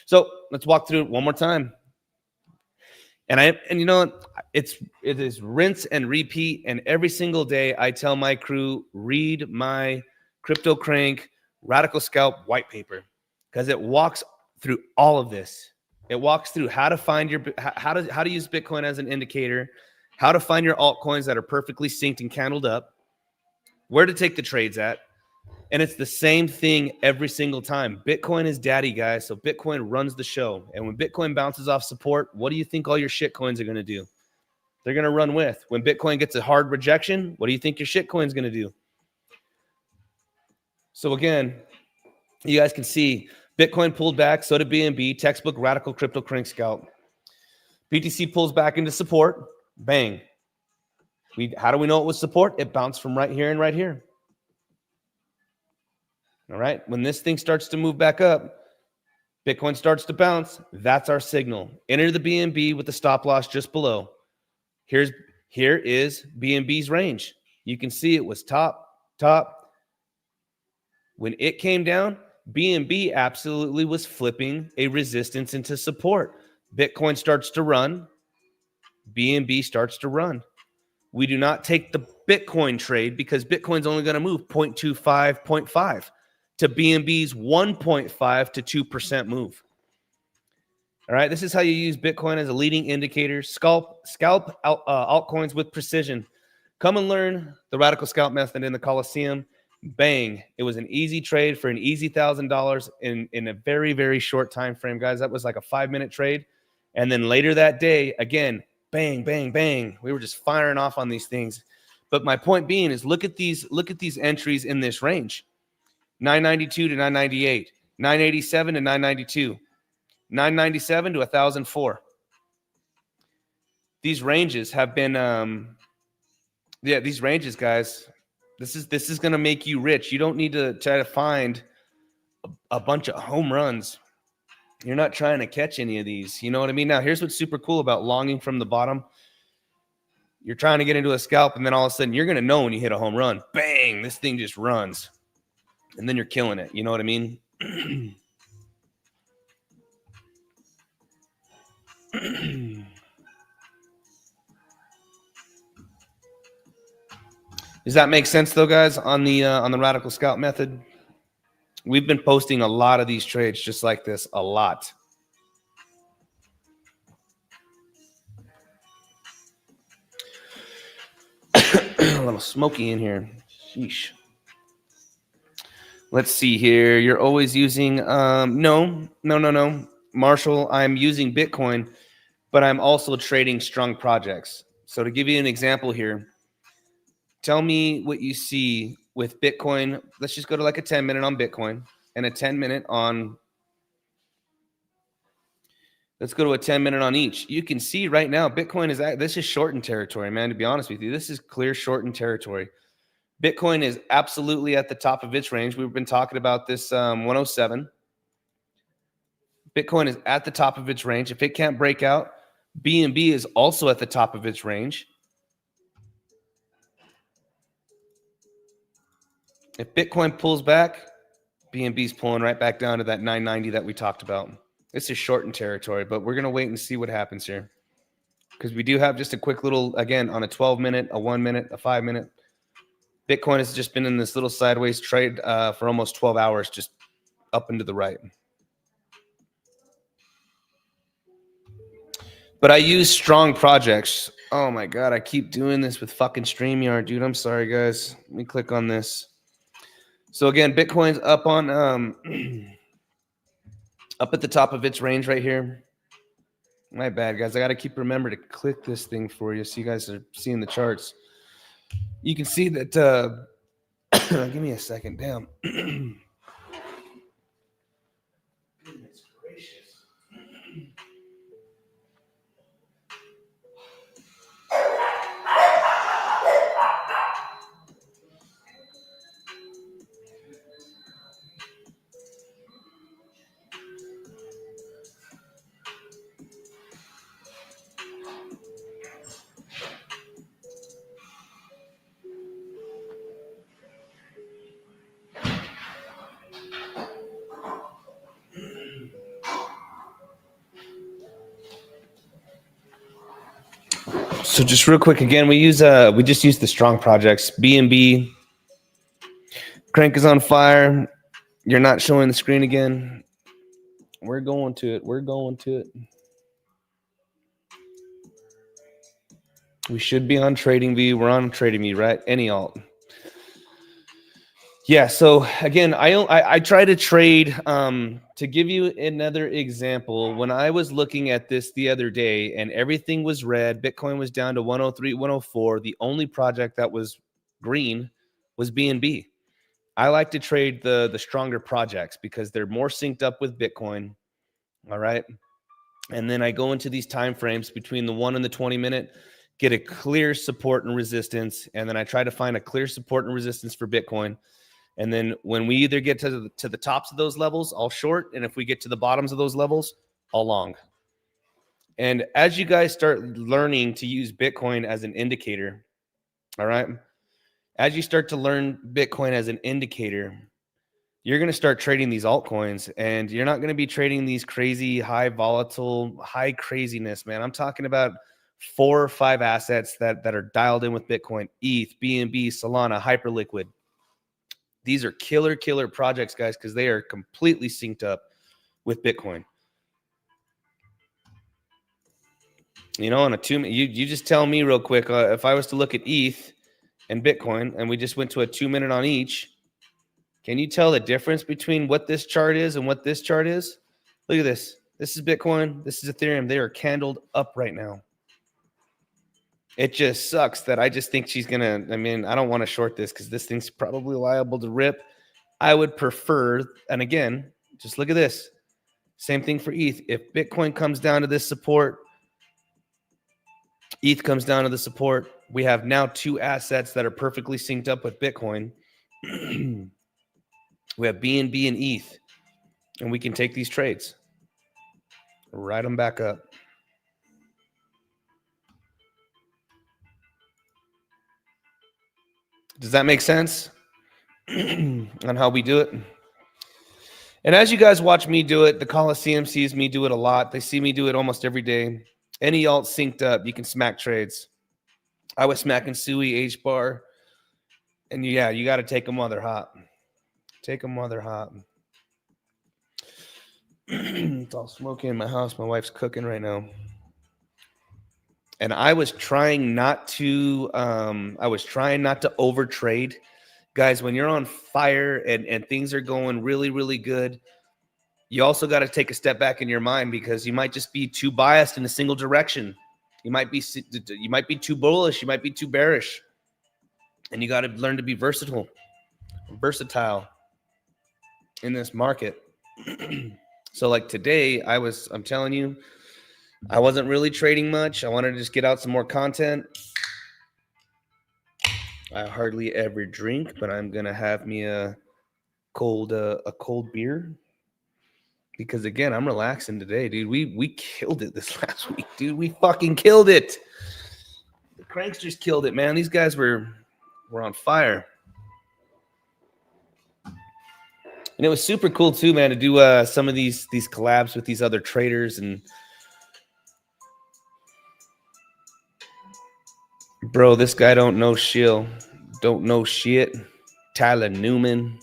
So let's walk through it one more time. And you know, it is rinse and repeat. And every single day I tell my crew, read my CryptoCrank Radical Scalp white paper, because it walks through all of this. It walks through how to find how to use Bitcoin as an indicator, how to find your altcoins that are perfectly synced and candled up, where to take the trades at. And it's the same thing every single time. Bitcoin is daddy, guys. So Bitcoin runs the show. And when Bitcoin bounces off support, what do you think all your shit coins are going to do? They're going to run with. When Bitcoin gets a hard rejection, what do you think your shit coin's going to do? So again, you guys can see Bitcoin pulled back. So did BNB, textbook radical CryptoCrank scalp. BTC pulls back into support. Bang. How do we know it was support? It bounced from right here and right here. All right. When this thing starts to move back up, Bitcoin starts to bounce. That's our signal. Enter the BNB with the stop loss just below. Here is BNB's range. You can see it was top. When it came down, BNB absolutely was flipping a resistance into support. Bitcoin starts to run. BNB starts to run. We do not take the Bitcoin trade because Bitcoin's only going to move 0.25, 0.5 to BNB's 1.5 to 2% move. All right, this is how you use Bitcoin as a leading indicator. Scalp altcoins with precision. Come and learn the radical scalp method in the Coliseum. Bang. It was an easy trade for an easy $1,000 in a very, very short time frame, guys. That was like a 5-minute trade. And then later that day, again, bang, bang, bang. We were just firing off on these things. But my point being is look at these entries in this range. 992 to 998, 987 to 992, 997 to 1,004. These ranges have been, these ranges, guys. This is going to make you rich. You don't need to try to find a bunch of home runs. You're not trying to catch any of these. You know what I mean? Now, here's what's super cool about longing from the bottom. You're trying to get into a scalp, and then all of a sudden, you're going to know when you hit a home run. Bang! This thing just runs. And then you're killing it. You know what I mean? Does that make sense, though, guys, on the radical scalp method? We've been posting a lot of these trades just like this, a lot. A little smoky in here. Sheesh. Let's see here. You're always using no. Marshall, I'm using Bitcoin, but I'm also trading strong projects. So to give you an example here, tell me what you see with Bitcoin. Let's just go to like a 10-minute on Bitcoin and a 10-minute on, let's go to a 10-minute on each. You can see right now, Bitcoin this is shortened territory, man, to be honest with you. This is clear shortened territory. Bitcoin is absolutely at the top of its range. We've been talking about this 107. Bitcoin is at the top of its range. If it can't break out, BNB is also at the top of its range. If Bitcoin pulls back, BNB's pulling right back down to that 990 that we talked about. This is shortened territory, but we're going to wait and see what happens here. Because we do have just a quick little, again, on a 12-minute, a 1-minute, a 5-minute. Bitcoin has just been in this little sideways trade for almost 12 hours, just up and to the right. But I use strong projects. Oh my God, I keep doing this with fucking StreamYard, dude. I'm sorry, guys. Let me click on this. So again, Bitcoin's up on up at the top of its range right here. My bad, guys. I got to keep remember to click this thing for you so you guys are seeing the charts. You can see that. Give me a second. Damn. Goodness gracious. So just real quick again, we just use the strong projects. BNB. Crank is on fire. You're not showing the screen again. We're going to it. We're going to it. We should be on TradingView. We're on TradingView, right? Any alt. Yeah. So again, I try to trade. To give you another example, when I was looking at this the other day and everything was red, Bitcoin was down to 103, 104. The only project that was green was BNB. I like to trade the stronger projects because they're more synced up with Bitcoin. All right. And then I go into these time frames between the 1 and the 20-minute, get a clear support and resistance. And then I try to find a clear support and resistance for Bitcoin. And then when we either get to the tops of those levels, I'll short. And if we get to the bottoms of those levels, I'll long. And as you guys start learning to use Bitcoin as an indicator, all right, as you start to learn Bitcoin as an indicator, you're going to start trading these altcoins, and you're not going to be trading these crazy, high volatile, high craziness, man. I'm talking about 4 or 5 assets that are dialed in with Bitcoin: ETH, BNB, Solana, Hyperliquid. These are killer projects, guys, because they are completely synced up with Bitcoin. You know, on a 2, you just tell me real quick, if I was to look at ETH and Bitcoin, and we just went to a 2-minute on each, can you tell the difference between what this chart is and what this chart is? Look at this. This is Bitcoin. This is Ethereum. They are candled up right now. It just sucks that I just think she's going to, I mean, I don't want to short this because this thing's probably liable to rip. I would prefer, and again, just look at this. Same thing for ETH. If Bitcoin comes down to this support, ETH comes down to the support. We have now 2 assets that are perfectly synced up with Bitcoin. We have BNB and ETH, and we can take these trades, write them back up. Does that make sense on how we do it? And as you guys watch me do it, the Coliseum sees me do it a lot. They see me do it almost every day. Any alt synced up, you can smack trades. I was smacking Sui, H-bar. And yeah, you got to take them while they're hot. Take them while they're hot. It's all smoky in my house. My wife's cooking right now. And I was trying not to overtrade. Guys, when you're on fire and things are going really, really good, you also got to take a step back in your mind, because you might just be too biased in a single direction. You might be too bullish, you might be too bearish. And you got to learn to be versatile in this market. So like today, I'm telling you, I wasn't really trading much. I wanted to just get out some more content. I hardly ever drink, but I'm gonna have me a cold beer, because again, I'm relaxing today, dude. We killed it this last week, dude. We fucking killed it. The cranks just killed it, man. These guys were on fire. And it was super cool too, man, to do some of these collabs with these other traders. And bro, this guy don't know shit. Tyler Newman.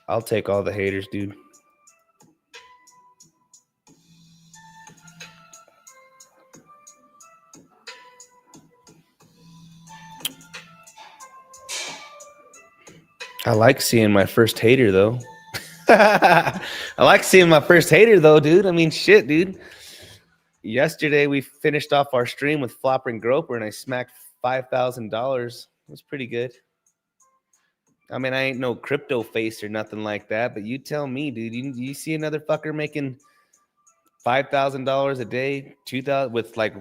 I'll take all the haters, dude. I like seeing my first hater, though. I like seeing my first hater, though, dude. I mean, shit, dude. Yesterday, we finished off our stream with Flopper and Groper, and I smacked $5,000. It was pretty good. I mean, I ain't no crypto face or nothing like that, but you tell me, dude. You see another fucker making $5,000 a day, 2,000 with like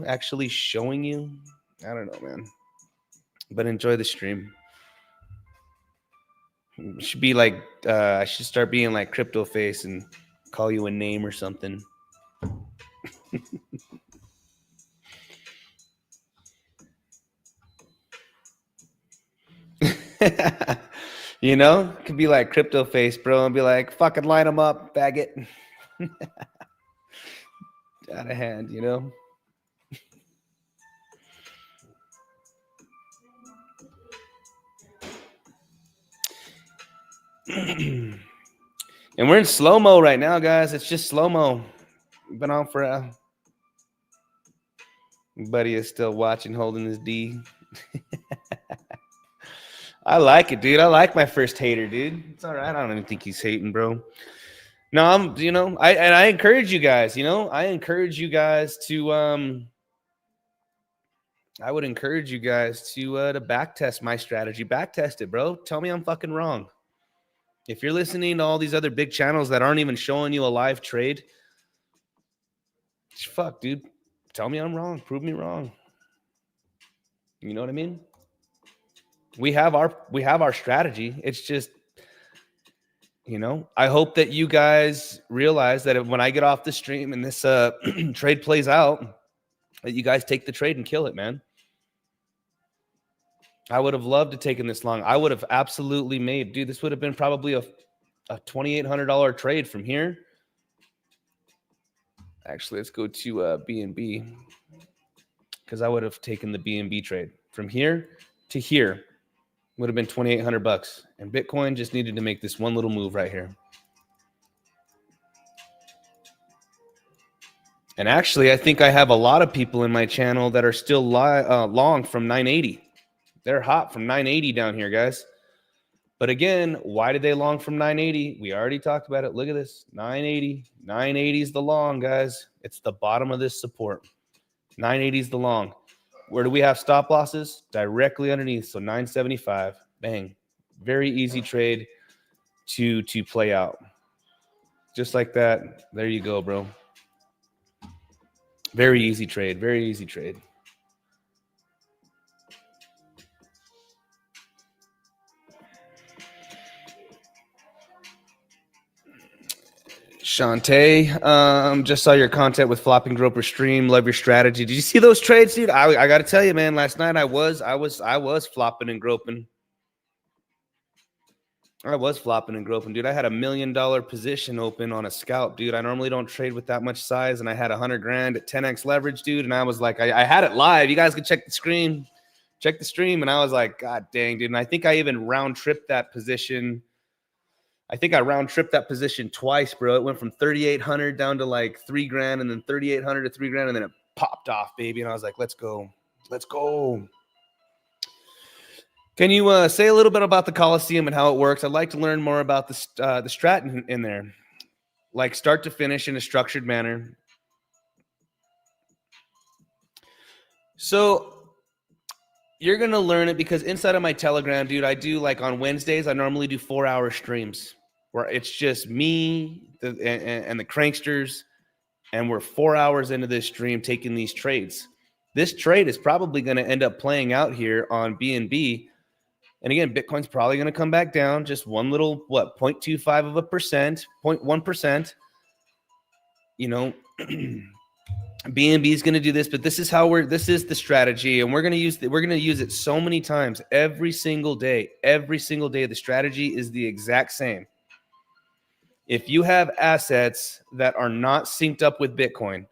actually showing you? I don't know, man. But enjoy the stream. It should be like I should start being like Crypto Face and call you a name or something. You know, it could be like Crypto Face, bro, and be like, fucking line them up, faggot. Out of hand, you know. And we're in slow-mo right now, guys. It's just slow-mo. Been on for a... Buddy is still watching, holding his D. I like it, dude. I like my first hater, dude. It's all right. I don't even think he's hating, bro. No, I encourage you guys, I encourage you guys to I would encourage you guys to back test my strategy. Back test it, bro. Tell me I'm fucking wrong. If you're listening to all these other big channels that aren't even showing you a live trade, fuck, dude. Tell me I'm wrong. Prove me wrong. You know what I mean? We have our strategy. It's just, I hope that you guys realize that when I get off the stream and this trade plays out, that you guys take the trade and kill it, man. I would have loved to taken this long. I would have absolutely made, dude, this would have been probably a $2,800 trade from here. Actually, let's go to BNB, because I would have taken the BNB trade from here to here. Would have been $2,800, and Bitcoin just needed to make this one little move right here. And actually, I think I have a lot of people in my channel that are still long from 980. They're hot from 980 down here, guys. But again, why did they long from 980? We already talked about it. Look at this, 980. 980 is the long, guys. It's the bottom of this support. 980 is the long. Where do we have stop losses? Directly underneath. So 975. Bang. Very easy trade to play out. Just like that. There you go, bro. Very easy trade. Very easy trade. Shantae, just saw your content with Flopping Groper stream. Love your strategy. Did you see those trades, dude? I got to tell you, man. Last night I was flopping and groping. I was flopping and groping, dude. I had $1 million position open on a scalp, dude. I normally don't trade with that much size, and I had 100 grand at 10x leverage, dude. And I was like, I had it live. You guys can check the stream, and I was like, God dang, dude. And I think I even round tripped that position. I think I round tripped that position twice, bro. It went from 3,800 down to like $3,000, and then 3,800 to $3,000, and then it popped off, baby. And I was like, let's go. Let's go. Can you say a little bit about the Coliseum and how it works? I'd like to learn more about the strat in there, like start to finish in a structured manner. So you're going to learn it because inside of my Telegram, dude, I do like on Wednesdays, I normally do 4-hour streams where it's just me and the cranksters, and we're 4 hours into this stream taking these trades. This trade is probably going to end up playing out here on BNB. And again, Bitcoin's probably going to come back down just one little, 0.25%, 0.1%. You know, BNB is going to do this, but this is this is the strategy, and we're going to use it so many times every single day. Every single day, the strategy is the exact same. If you have assets that are not synced up with Bitcoin,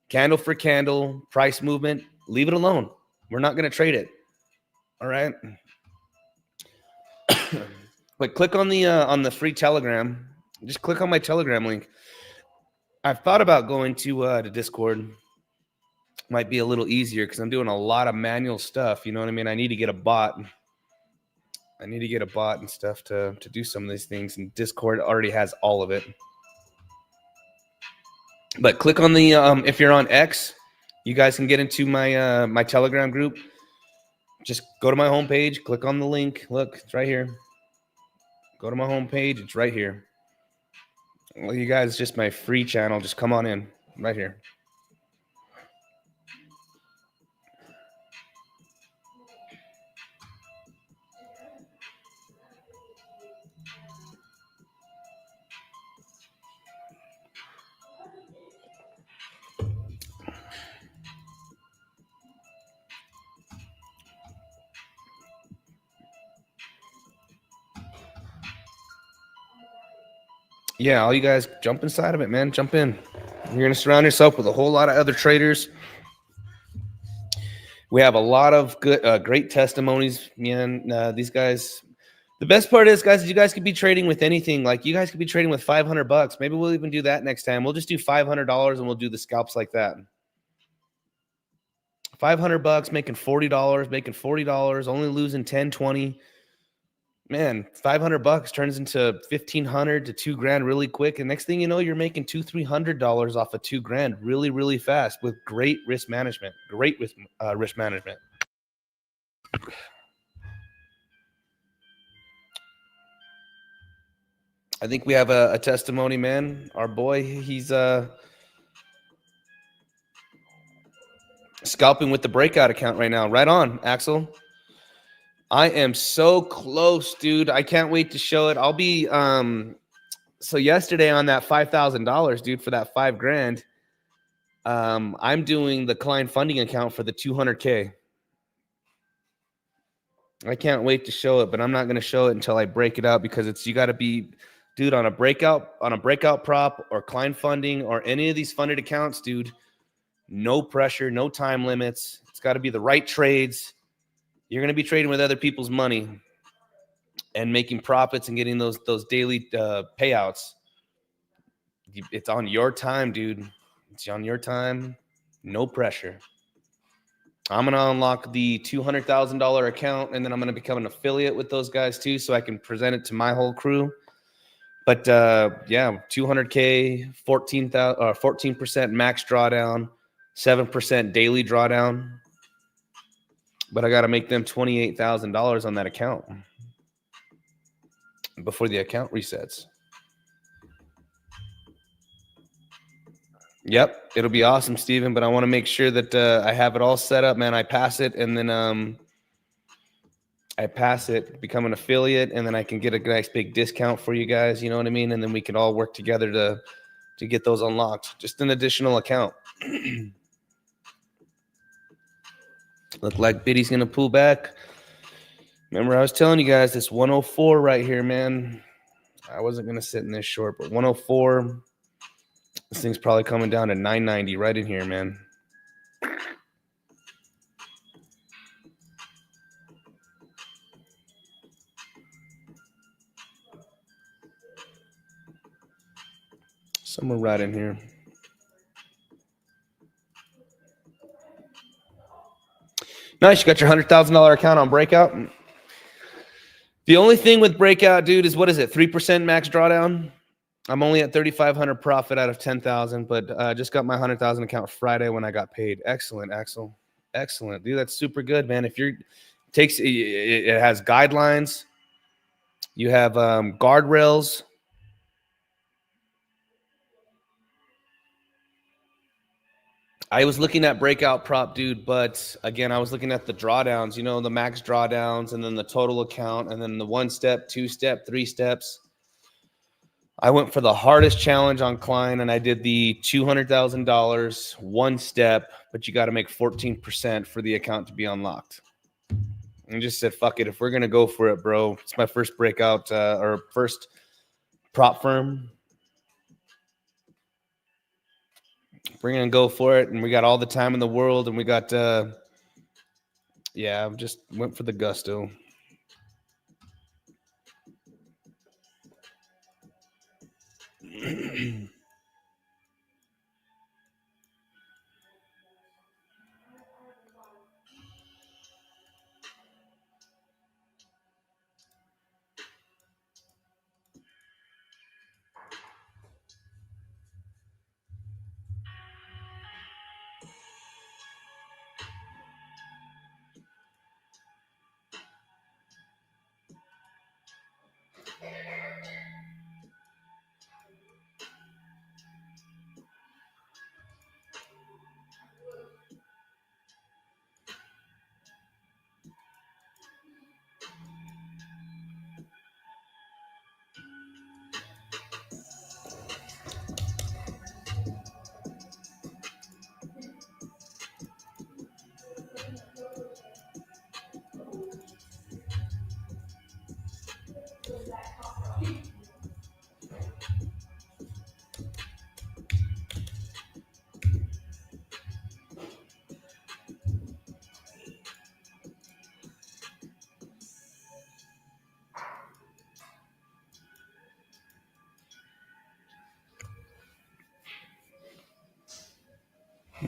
candle for candle, price movement, leave it alone. We're not going to trade it. All right. But click on the free Telegram. Just click on my Telegram link. I've thought about going to Discord. Might be a little easier because I'm doing a lot of manual stuff. You know what I mean? I need to get a bot. I need to get a bot and stuff to do some of these things. And Discord already has all of it. But click on the if you're on X, you guys can get into my my Telegram group. Just go to my homepage, click on the link. Look, it's right here. Go to my homepage. It's right here. Well, you guys, just my free channel. Just come on in right here. Yeah, all you guys jump inside of it, man. Jump in. You're going to surround yourself with a whole lot of other traders. We have a lot of good, great testimonies, man. These guys, the best part is, guys, you guys could be trading with anything. Like you guys could be trading with $500. Maybe we'll even do that next time. We'll just do $500 and we'll do the scalps like that. $500, making $40, making $40, only losing 10, 20. Man, $500 turns into 1,500 to $2,000 really quick. And next thing you know, you're making $200-300 off of $2,000 really, really fast with great risk management. Great with risk management. I think we have a testimony, man. Our boy, he's scalping with the breakout account right now. Right on, Axel. I am so close, dude. I can't wait to show it. I'll be so yesterday on that $5,000, dude, for that $5,000, I'm doing the client funding account for the 200K. I can't wait to show it, but I'm not going to show it until I break it out because it's you got to be, dude, on a breakout prop or client funding or any of these funded accounts, dude. No pressure, no time limits. It's got to be the right trades. You're going to be trading with other people's money and making profits and getting those daily payouts. It's on your time, dude. It's on your time. No pressure. I'm going to unlock the $200,000 account, and then I'm going to become an affiliate with those guys too, so I can present it to my whole crew. But yeah, 200K, 14% max drawdown, 7% daily drawdown. But I got to make them $28,000 on that account before the account resets. Yep, it'll be awesome, Steven, but I want to make sure that I have it all set up, man. I pass it, and then I pass it, become an affiliate, and then I can get a nice big discount for you guys, you know what I mean? And then we can all work together to get those unlocked. Just an additional account. Look like Biddy's going to pull back. Remember, I was telling you guys this 104 right here, man. I wasn't going to sit in this short, but 104. This thing's probably coming down to 990 right in here, man. Somewhere right in here. Nice. You got your $100,000 account on Breakout. The only thing with Breakout, dude, is what is it? 3% max drawdown. I'm only at 3,500 profit out of 10,000, but just got my 100,000 account Friday when I got paid. Excellent, Axel. Excellent, dude. That's super good, man. If you're it has guidelines. You have guardrails. I was looking at Breakout prop, dude, but again, I was looking at the drawdowns, you know, the max drawdowns and then the total account and then the 1 step, 2 step, 3 steps. I went for the hardest challenge on Klein and I did the $200,000 1 step, but you got to make 14% for the account to be unlocked. And just said, fuck it. If we're going to go for it, bro, it's my first breakout or first prop firm. We're going to go for it. And we got all the time in the world. And we got, yeah, just went for the gusto.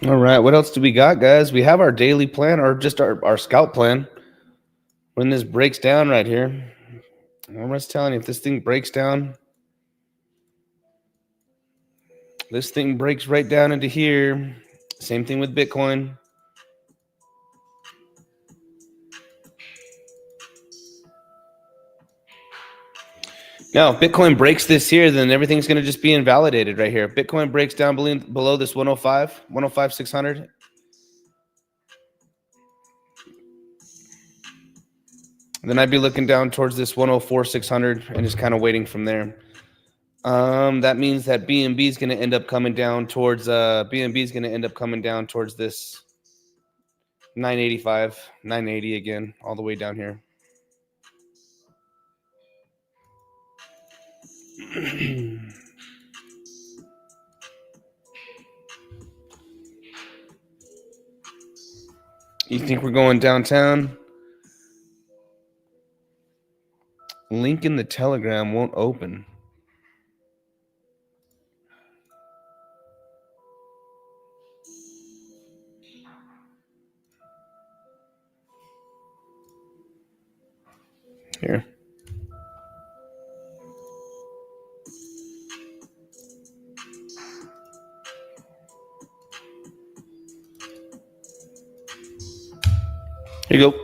All right. What else do we got, guys? We have our daily plan or just our scalp plan. When this breaks down right here, I'm just telling you, if this thing breaks down, this thing breaks right down into here. Same thing with Bitcoin. Now, if Bitcoin breaks this here, then everything's going to just be invalidated right here. If Bitcoin breaks down below this 105,600. Then I'd be looking down towards this 104,600 and just kind of waiting from there. That means that BNB is going to end up coming down towards this 985, 980 again, all the way down here. You think we're going downtown? Link in the Telegram won't open. Here. Here you go.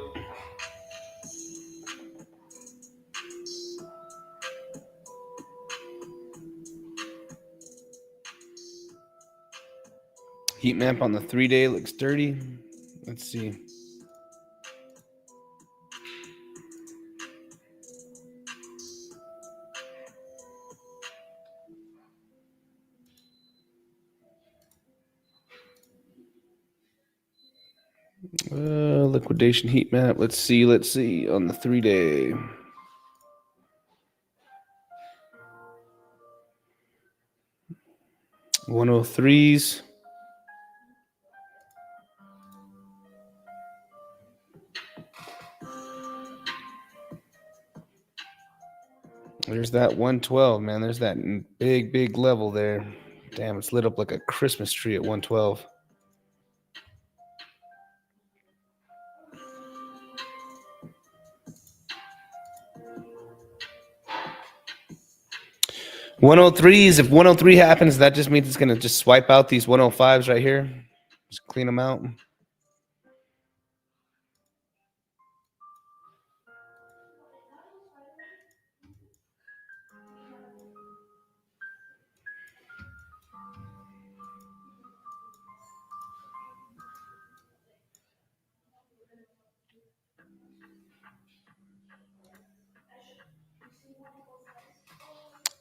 Heat map on the 3-day looks dirty. Let's see. Liquidation heat map. Let's see on the 3-day. $103s. There's that 112, man. There's that big level there. Damn, it's lit up like a Christmas tree at 112. $103s. If 103 happens, that just means it's going to just swipe out these 105s right here. Just clean them out.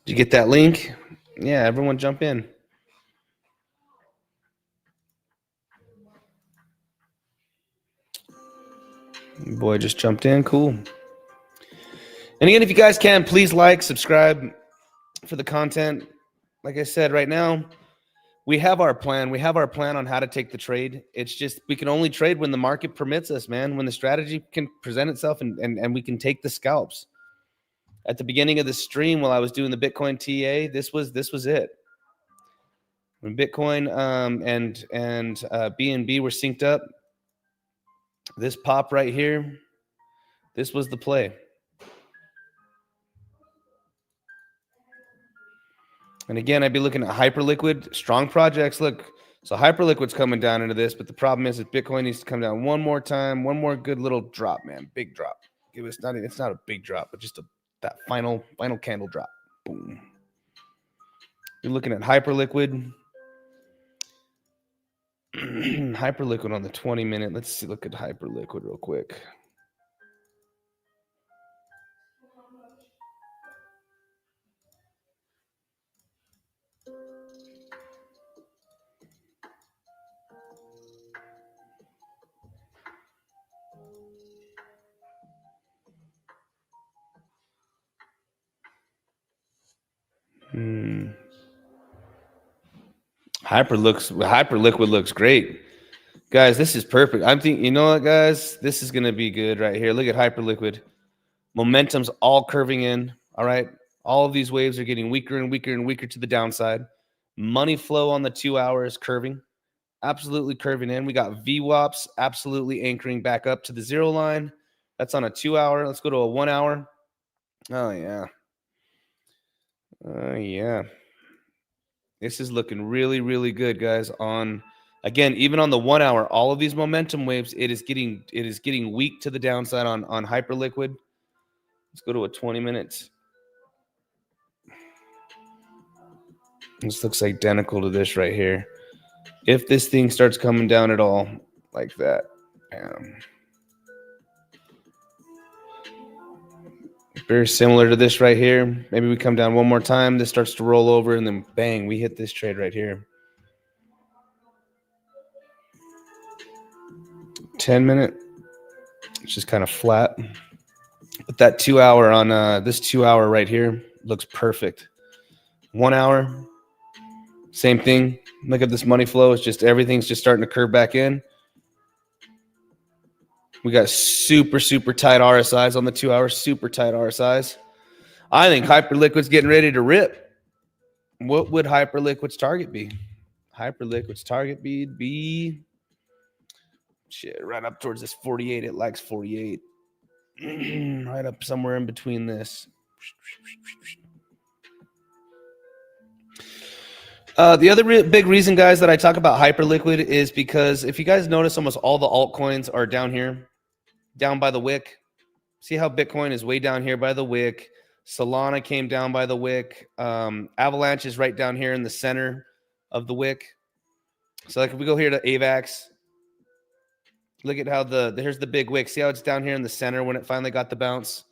Did you get that link? Yeah, everyone jump in. Boy just jumped in. Cool. And again, if you guys can, please like, subscribe for the content. Like I said, right now, we have our plan. We have our plan on how to take the trade. It's just we can only trade when the market permits us, man. When the strategy can present itself and we can take the scalps. At the beginning of the stream, while I was doing the Bitcoin TA, this was it. When Bitcoin and BNB were synced up, this pop right here, this was the play. And again, I'd be looking at Hyperliquid, strong projects. Look, so Hyperliquid's coming down into this, but the problem is that Bitcoin needs to come down one more time, one more good little drop, man, big drop. It's not a big drop, but just that final candle drop. Boom. You're looking at Hyperliquid. Hyperliquid on the 20-minute. Let's see. Look at Hyperliquid real quick. Hyperliquid looks great. Guys, this is perfect. I'm thinking, you know what, guys? This is going to be good right here. Look at Hyperliquid. Momentum's all curving in, all right? All of these waves are getting weaker and weaker and weaker to the downside. Money flow on the 2 hours curving, absolutely curving in. We got VWAPs absolutely anchoring back up to the 0 line. That's on a 2 hour. Let's go to a 1 hour. Oh, yeah. Yeah. This is looking really, really good, guys. Again, even on the 1 hour, all of these momentum waves, it is getting weak to the downside on Hyperliquid. Let's go to a 20 minutes. This looks identical to this right here. If this thing starts coming down at all like that, very similar to this right here. Maybe we come down one more time. This starts to roll over, and then bang, we hit this trade right here. 10-minute. It's just kind of flat. But that 2 hour on this 2 hour right here looks perfect. 1 hour, same thing. Look at this money flow. It's just everything's just starting to curve back in. We got super, super tight RSIs on the 2 hours, super tight RSIs. I think Hyperliquid's getting ready to rip. What would Hyperliquid's target be? Hyperliquid's target be shit, right up towards this 48. It likes 48. Right up somewhere in between this. The other big reason, guys, that I talk about Hyperliquid is because if you guys notice, almost all the altcoins are down here, down by the wick. See how Bitcoin is way down here by the wick. Solana came down by the wick. Avalanche is right down here in the center of the wick. So like if we go here to AVAX, look at how here's the big wick. See how it's down here in the center when it finally got the bounce?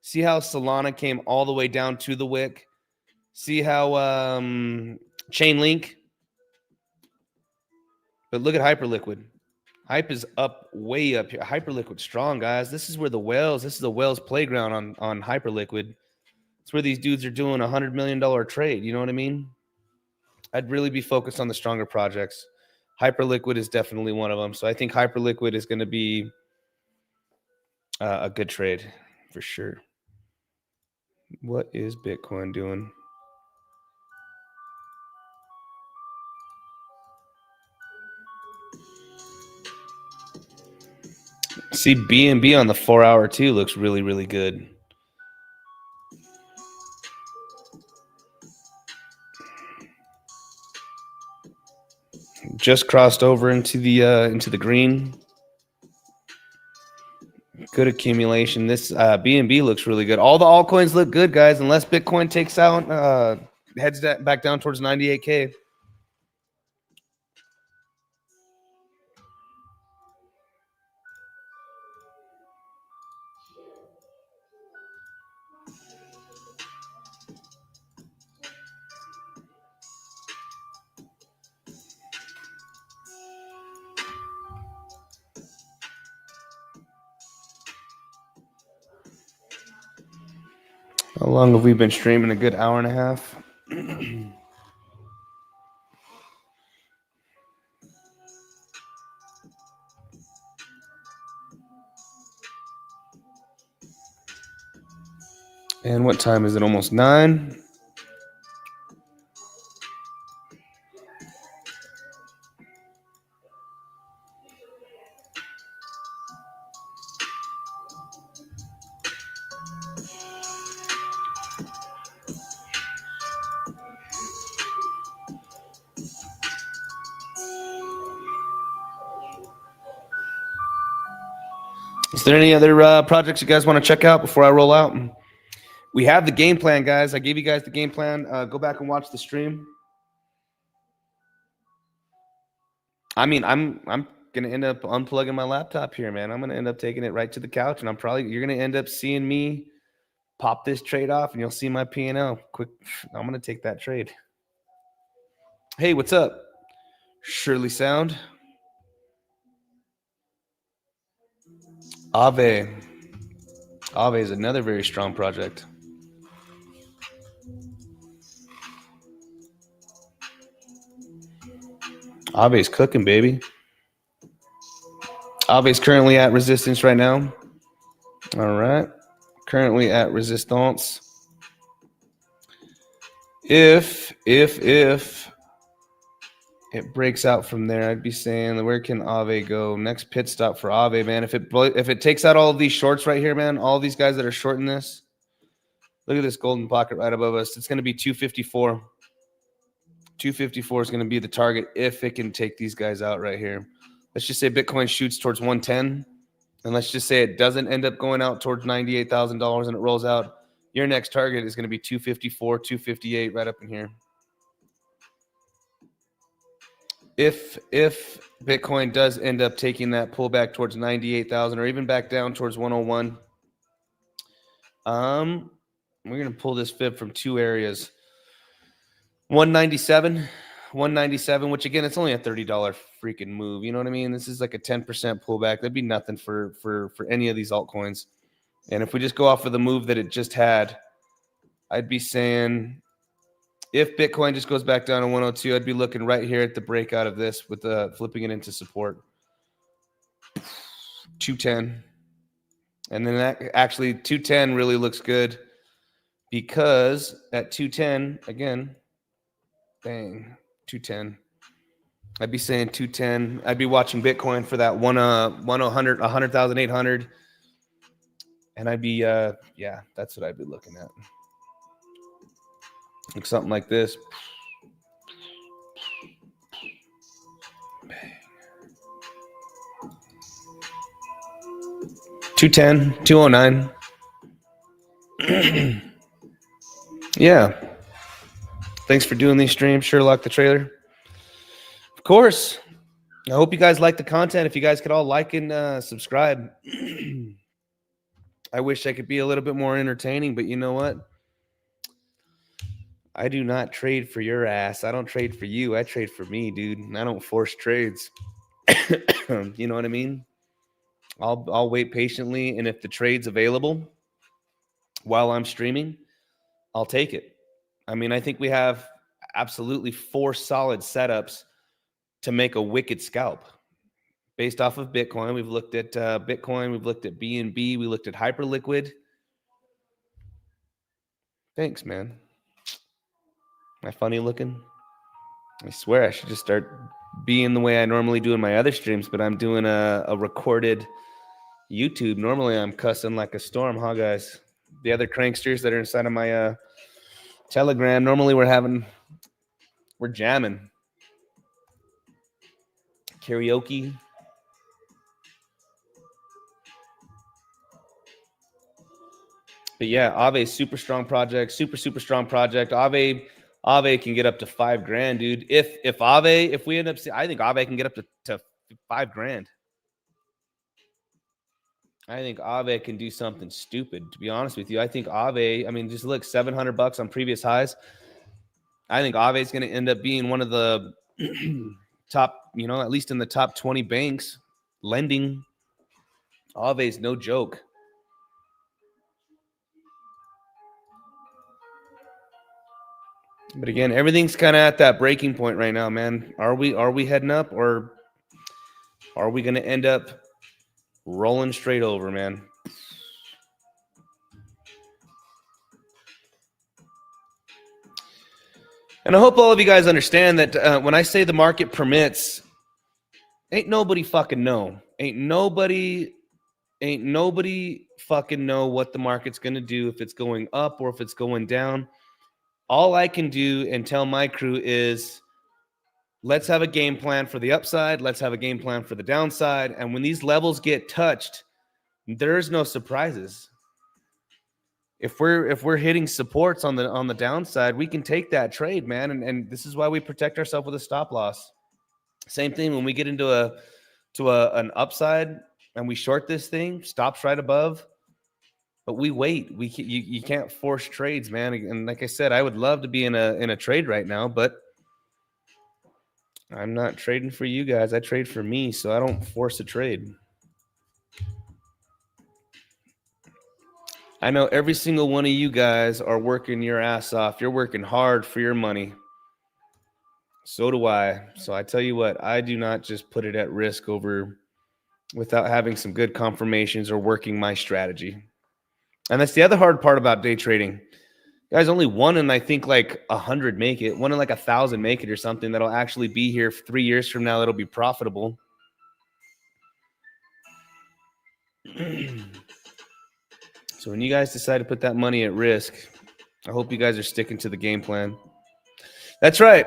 See how Solana came all the way down to the wick? See how Chainlink? But look at Hyperliquid. Hype is up, way up here. Hyperliquid strong, guys. This is where this is the whales playground on Hyperliquid. It's where these dudes are doing $100 million trade. You know what I mean? I'd really be focused on the stronger projects. Hyperliquid is definitely one of them. So I think Hyperliquid is going to be a good trade for sure. What is Bitcoin doing? See, BNB on the 4-hour too looks really, really good. Just crossed over into the green. Good accumulation. This BNB looks really good. All the altcoins look good, guys, unless Bitcoin takes out, heads back down towards 98K. How long have we been streaming? A good hour and a half. And what time is it? Almost 9. Is there any other projects you guys want to check out before I roll out? We have the game plan, guys. I gave you guys the game plan. Go back and watch the stream. I mean, I'm gonna end up unplugging my laptop here, man. I'm gonna end up taking it right to the couch, and you're gonna end up seeing me pop this trade off, and you'll see my P&L. Quick, I'm gonna take that trade. Hey, what's up? Surely Sound. Aave is another very strong project. Aave's cooking, baby. Aave's currently at resistance right now. All right. Currently at resistance. If it breaks out from there, I'd be saying, where can Aave go? Next pit stop for Aave, man. If it takes out all of these shorts right here, man, all these guys that are shorting this, look at this golden pocket right above us. It's going to be 254. 254 is going to be the target if it can take these guys out right here. Let's just say Bitcoin shoots towards 110. And let's just say it doesn't end up going out towards $98,000 and it rolls out. Your next target is going to be 254, 258 right up in here. If Bitcoin does end up taking that pullback towards 98,000 or even back down towards 101, we're going to pull this fib from two areas. 197, which again, it's only a $30 freaking move. You know what I mean? This is like a 10% pullback. That'd be nothing for any of these altcoins. And if we just go off of the move that it just had, I'd be saying if Bitcoin just goes back down to 102, I'd be looking right here at the breakout of this with flipping it into support. 210. And then that actually 210 really looks good because at 210, again, bang, 210. I'd be saying 210. I'd be watching Bitcoin for that 100,800. And I'd be, yeah, that's what I'd be looking at. Like something like this. Bang. 210, 209. Yeah. Thanks for doing these streams, Sherlock the Trailer. Of course. I hope you guys like the content. If you guys could all like and subscribe. I wish I could be a little bit more entertaining, but you know what? I do not trade for your ass. I don't trade for you. I trade for me, dude. I don't force trades. You know what I mean? I'll wait patiently, and if the trade's available while I'm streaming, I'll take it. I mean, I think we have absolutely 4 solid setups to make a wicked scalp. Based off of Bitcoin, we've looked at Bitcoin, we've looked at BNB, we looked at Hyperliquid. Thanks, man. Am I funny looking? I swear I should just start being the way I normally do in my other streams, but I'm doing a recorded, YouTube. Normally I'm cussing like a storm, huh, guys? The other cranksters that are inside of my Telegram. Normally we're jamming. Karaoke. But yeah, Aave's super strong project, super strong project. Aave can get up to $5,000, dude. If we end up, I think Aave can get up to $5,000. I think Aave can do something stupid. To be honest with you, I think Aave. I mean, just look, $700 on previous highs. I think Aave is going to end up being one of the top, at least in the top 20 banks lending. Aave is no joke. But again, everything's kind of at that breaking point right now, man. Are we heading up, or are we going to end up rolling straight over, man? And I hope all of you guys understand that when I say the market permits, ain't nobody fucking know. Ain't nobody fucking know what the market's going to do, if it's going up or if it's going down. All I can do and tell my crew is, let's have a game plan for the upside. Let's have a game plan for the downside. And when these levels get touched, there's no surprises. If we're hitting supports on the downside, we can take that trade, man. And this is why we protect ourselves with a stop loss. Same thing when we get into an upside and we short this thing, stops right above. But we wait. You can't force trades, man. And like I said, I would love to be in a trade right now, but I'm not trading for you guys. I trade for me, so I don't force a trade. I know every single one of you guys are working your ass off. You're working hard for your money. So do I. So I tell you what, I do not just put it at risk without having some good confirmations or working my strategy. And that's the other hard part about day trading. Guys, only one in, I think, like 100 make it. One in like 1,000 make it or something that'll actually be here 3 years from now that'll be profitable. So when you guys decide to put that money at risk, I hope you guys are sticking to the game plan. That's right.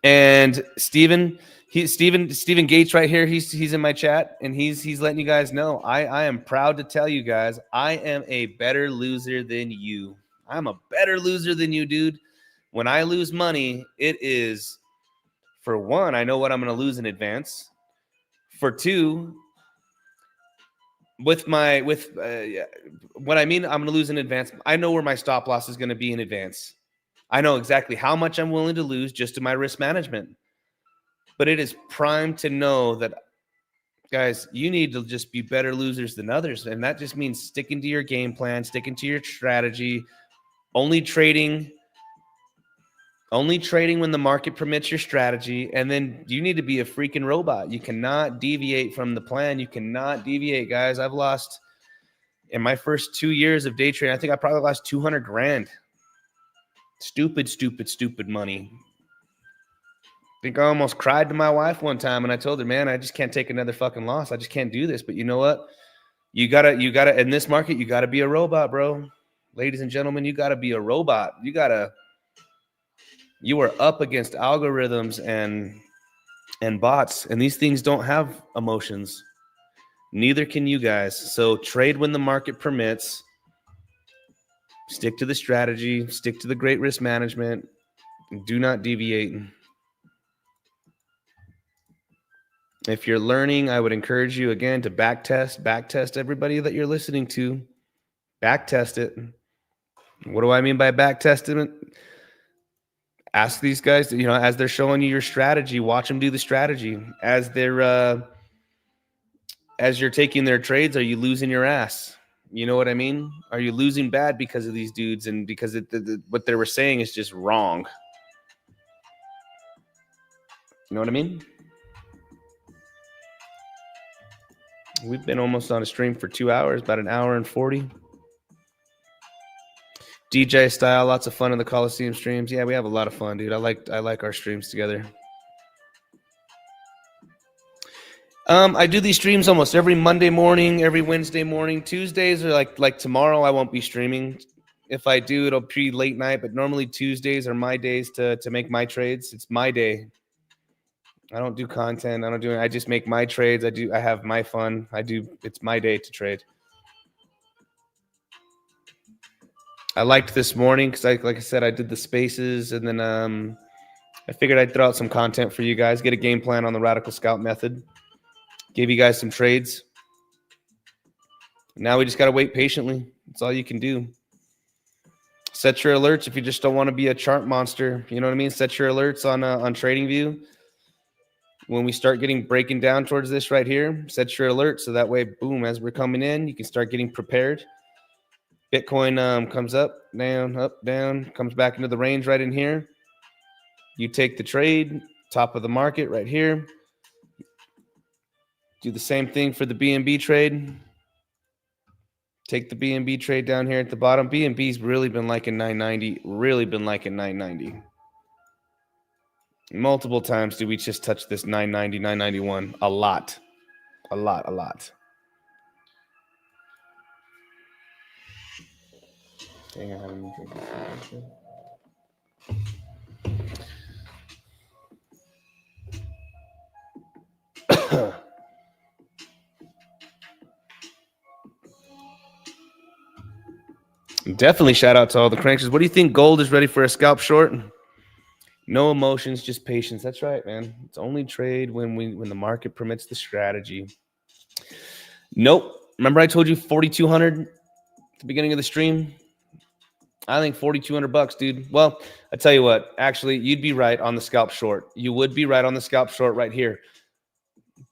And Steven Gates right here, he's in my chat, and he's letting you guys know, I am proud to tell you guys, I am a better loser than you. I'm a better loser than you, dude. When I lose money, it is, for one, I know what I'm going to lose in advance. For two, what I mean, I'm going to lose in advance. I know where my stop loss is going to be in advance. I know exactly how much I'm willing to lose just to my risk management. But it is prime to know that, guys, you need to just be better losers than others. And that just means sticking to your game plan, sticking to your strategy, only trading when the market permits your strategy. And then you need to be a freaking robot. You cannot deviate from the plan. You cannot deviate, guys. I've lost, in my first 2 years of day trading, I think I probably lost $200,000. Stupid money. I think I almost cried to my wife one time, and I told her, man, I just can't take another fucking loss. I just can't do this. But you know what? You gotta, in this market, you gotta be a robot, bro. Ladies and gentlemen, you gotta be a robot. You are up against algorithms and bots, and these things don't have emotions. Neither can you guys. So trade when the market permits. Stick to the strategy. Stick to the great risk management. Do not deviate. If you're learning, I would encourage you, again, to backtest everybody that you're listening to. Backtest it. What do I mean by backtesting it? Ask these guys, as they're showing you your strategy, watch them do the strategy. As you're taking their trades, are you losing your ass? You know what I mean? Are you losing bad because of these dudes and because what they were saying is just wrong? You know what I mean? We've been almost on a stream for 2 hours, about an hour and 40. DJ style, lots of fun in the Coliseum streams. Yeah, we have a lot of fun, dude. I like our streams together. I do these streams almost every Monday morning, every Wednesday morning. Tuesdays are like tomorrow. I won't be streaming. If I do, it'll be late night. But normally Tuesdays are my days to make my trades. It's my day. I don't do content. I don't do it. I just make my trades. I have my fun. It's my day to trade. I liked this morning because like I said, I did the spaces, and then I figured I'd throw out some content for you guys, get a game plan on the radical scout method, gave you guys some trades. Now we just got to wait patiently. That's all you can do. Set your alerts if you just don't want to be a chart monster. You know what I mean? Set your alerts on TradingView. When we start breaking down towards this right here, set your alert so that way, boom, as we're coming in, you can start getting prepared. Bitcoin comes up, down, comes back into the range right in here. You take the trade, top of the market right here. Do the same thing for the BNB trade. Take the BNB trade down here at the bottom. BNB's really been liking 990, really been liking 990. Multiple times do we just touch this 990, 991? A lot. Dang, I haven't even drinking. Definitely shout out to all the cranksters. What do you think? Gold is ready for a scalp short? No emotions, just patience. That's right, man. It's only trade when the market permits the strategy. Nope. Remember I told you 4,200 at the beginning of the stream? I think 4,200 bucks, dude. Well, I tell you what, actually, you'd be right on the scalp short. You would be right on the scalp short right here.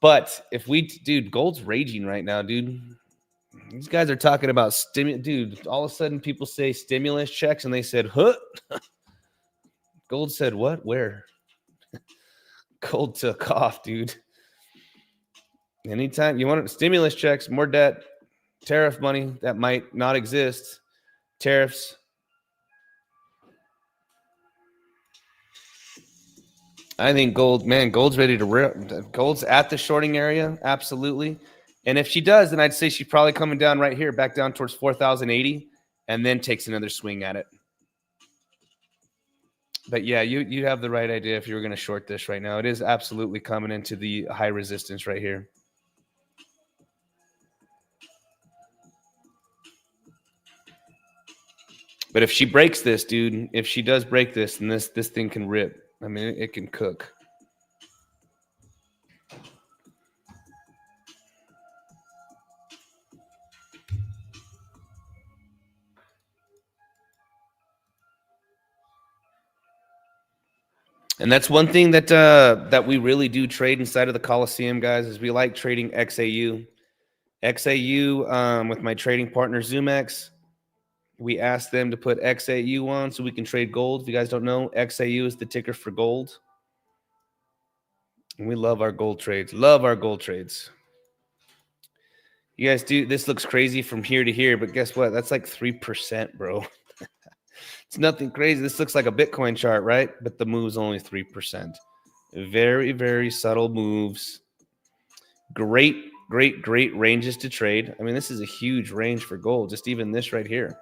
But if dude, gold's raging right now, dude. These guys are talking about dude. All of a sudden, people say stimulus checks, and they said, "Huh." Gold said, "What? Where?" Gold took off, dude. Anytime you want stimulus checks, more debt, tariff money that might not exist, tariffs. I think gold's ready to rip. Gold's at the shorting area, absolutely. And if she does, then I'd say she's probably coming down right here, back down towards 4,080, and then takes another swing at it. But yeah, you have the right idea if you were going to short this right now. It is absolutely coming into the high resistance right here. But if she breaks this, dude, if she does break this, then this thing can rip. I mean, it can cook. And that's one thing that we really do trade inside of the Coliseum, guys, is we like trading XAU. XAU with my trading partner zoomex. We asked them to put XAU on so we can trade gold. If you guys don't know, XAU is the ticker for gold. And we love our gold trades. Love our gold trades. You guys do. This looks crazy from here to here, but guess what? That's like 3%, bro. It's nothing crazy. This looks like a Bitcoin chart, right? But the move's only 3%. Very, very subtle moves. Great ranges to trade. I mean, this is a huge range for gold. Just even this right here.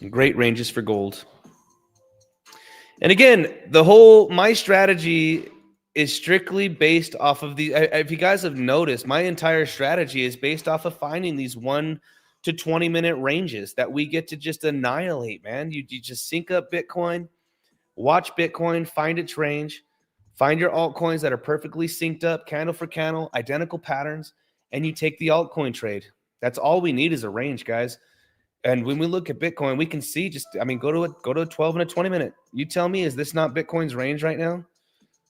Great ranges for gold. And again, my strategy is strictly based off of the, if you guys have noticed, my entire strategy is based off of finding these 1 to 20 minute ranges that we get to just annihilate, man. You just sync up Bitcoin, watch Bitcoin, find its range, find your altcoins that are perfectly synced up, candle for candle, identical patterns, and you take the altcoin trade. That's all we need is a range, guys. And when we look at Bitcoin, we can see go to a 12 and a 20 minute. You tell me, is this not Bitcoin's range right now?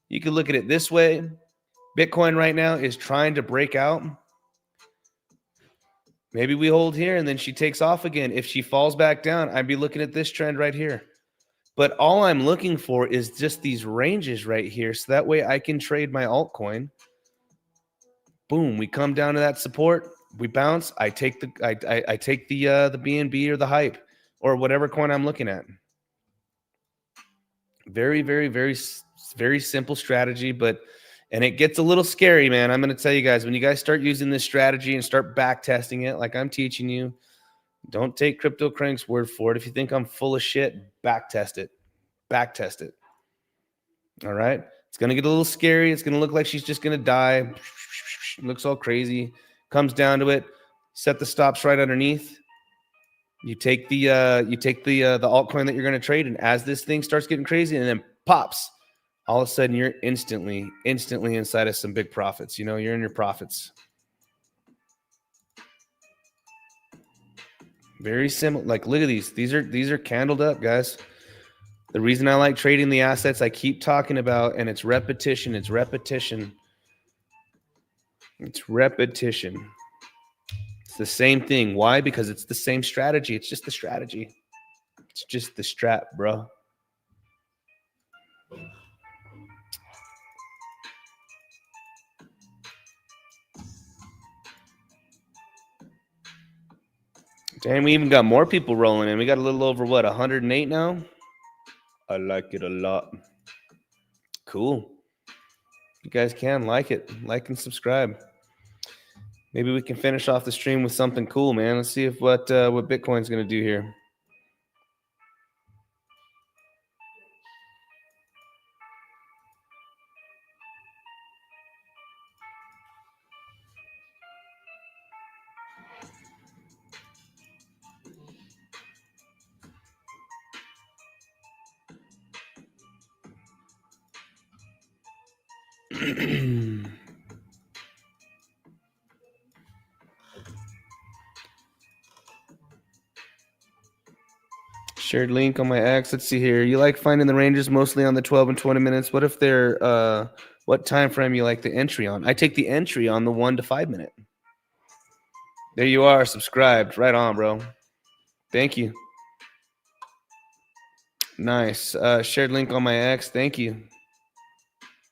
You can look at it this way. Bitcoin right now is trying to break out. Maybe we hold here and then she takes off again. If she falls back down, I'd be looking at this trend right here. But all I'm looking for is just these ranges right here. So that way I can trade my altcoin. Boom, we come down to that support. We bounce. I take the BNB or the hype or whatever coin I'm looking at. Very, very, very simple strategy, and it gets a little scary, man. I'm going to tell you guys, when you guys start using this strategy and start back testing it like I'm teaching you, don't take CryptoCrank's word for it. If you think I'm full of shit, back test it. Back test it. All right? It's going to get a little scary. It's going to look like she's just going to die. Looks all crazy. Comes down to it. Set the stops right underneath. You take the altcoin that you're going to trade, and as this thing starts getting crazy and then pops, all of a sudden you're instantly inside of some big profits. You know, you're in your profits. Very similar. Like, look at these. These are candled up, guys. The reason I like trading the assets I keep talking about, and it's repetition. It's repetition. It's repetition. It's the same thing. Why? Because it's the same strategy. It's just the strategy. It's just the strat, bro. Damn, we even got more people rolling in. We got a little over, what, 108 now? I like it a lot. Cool. You guys can like it. Like and subscribe. Maybe we can finish off the stream with something cool, man. Let's see if what Bitcoin's going to do here. Shared link on my X. Let's see here. You like finding the ranges mostly on the 12 and 20 minutes. What if they're what time frame you like the entry on? I take the entry on the 1 to 5 minute. There you are, subscribed. Right on, bro. Thank you. Nice. Shared link on my X. Thank you.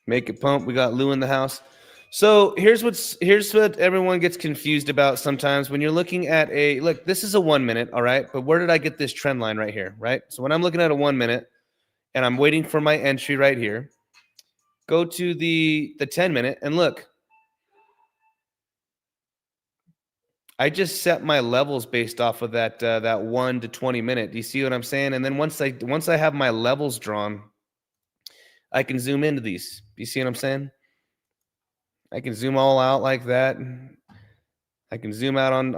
Make it pump. We got Lou in the house. So here's what everyone gets confused about sometimes when you're looking at look, this is a 1 minute, all right? But where did I get this trend line right here, right? So when I'm looking at a 1 minute and I'm waiting for my entry right here, go to the 10 minute and look. I just set my levels based off of that 1 to 20 minute. Do you see what I'm saying? And then once I have my levels drawn, I can zoom into these. You see what I'm saying? I can zoom all out like that. I can zoom out on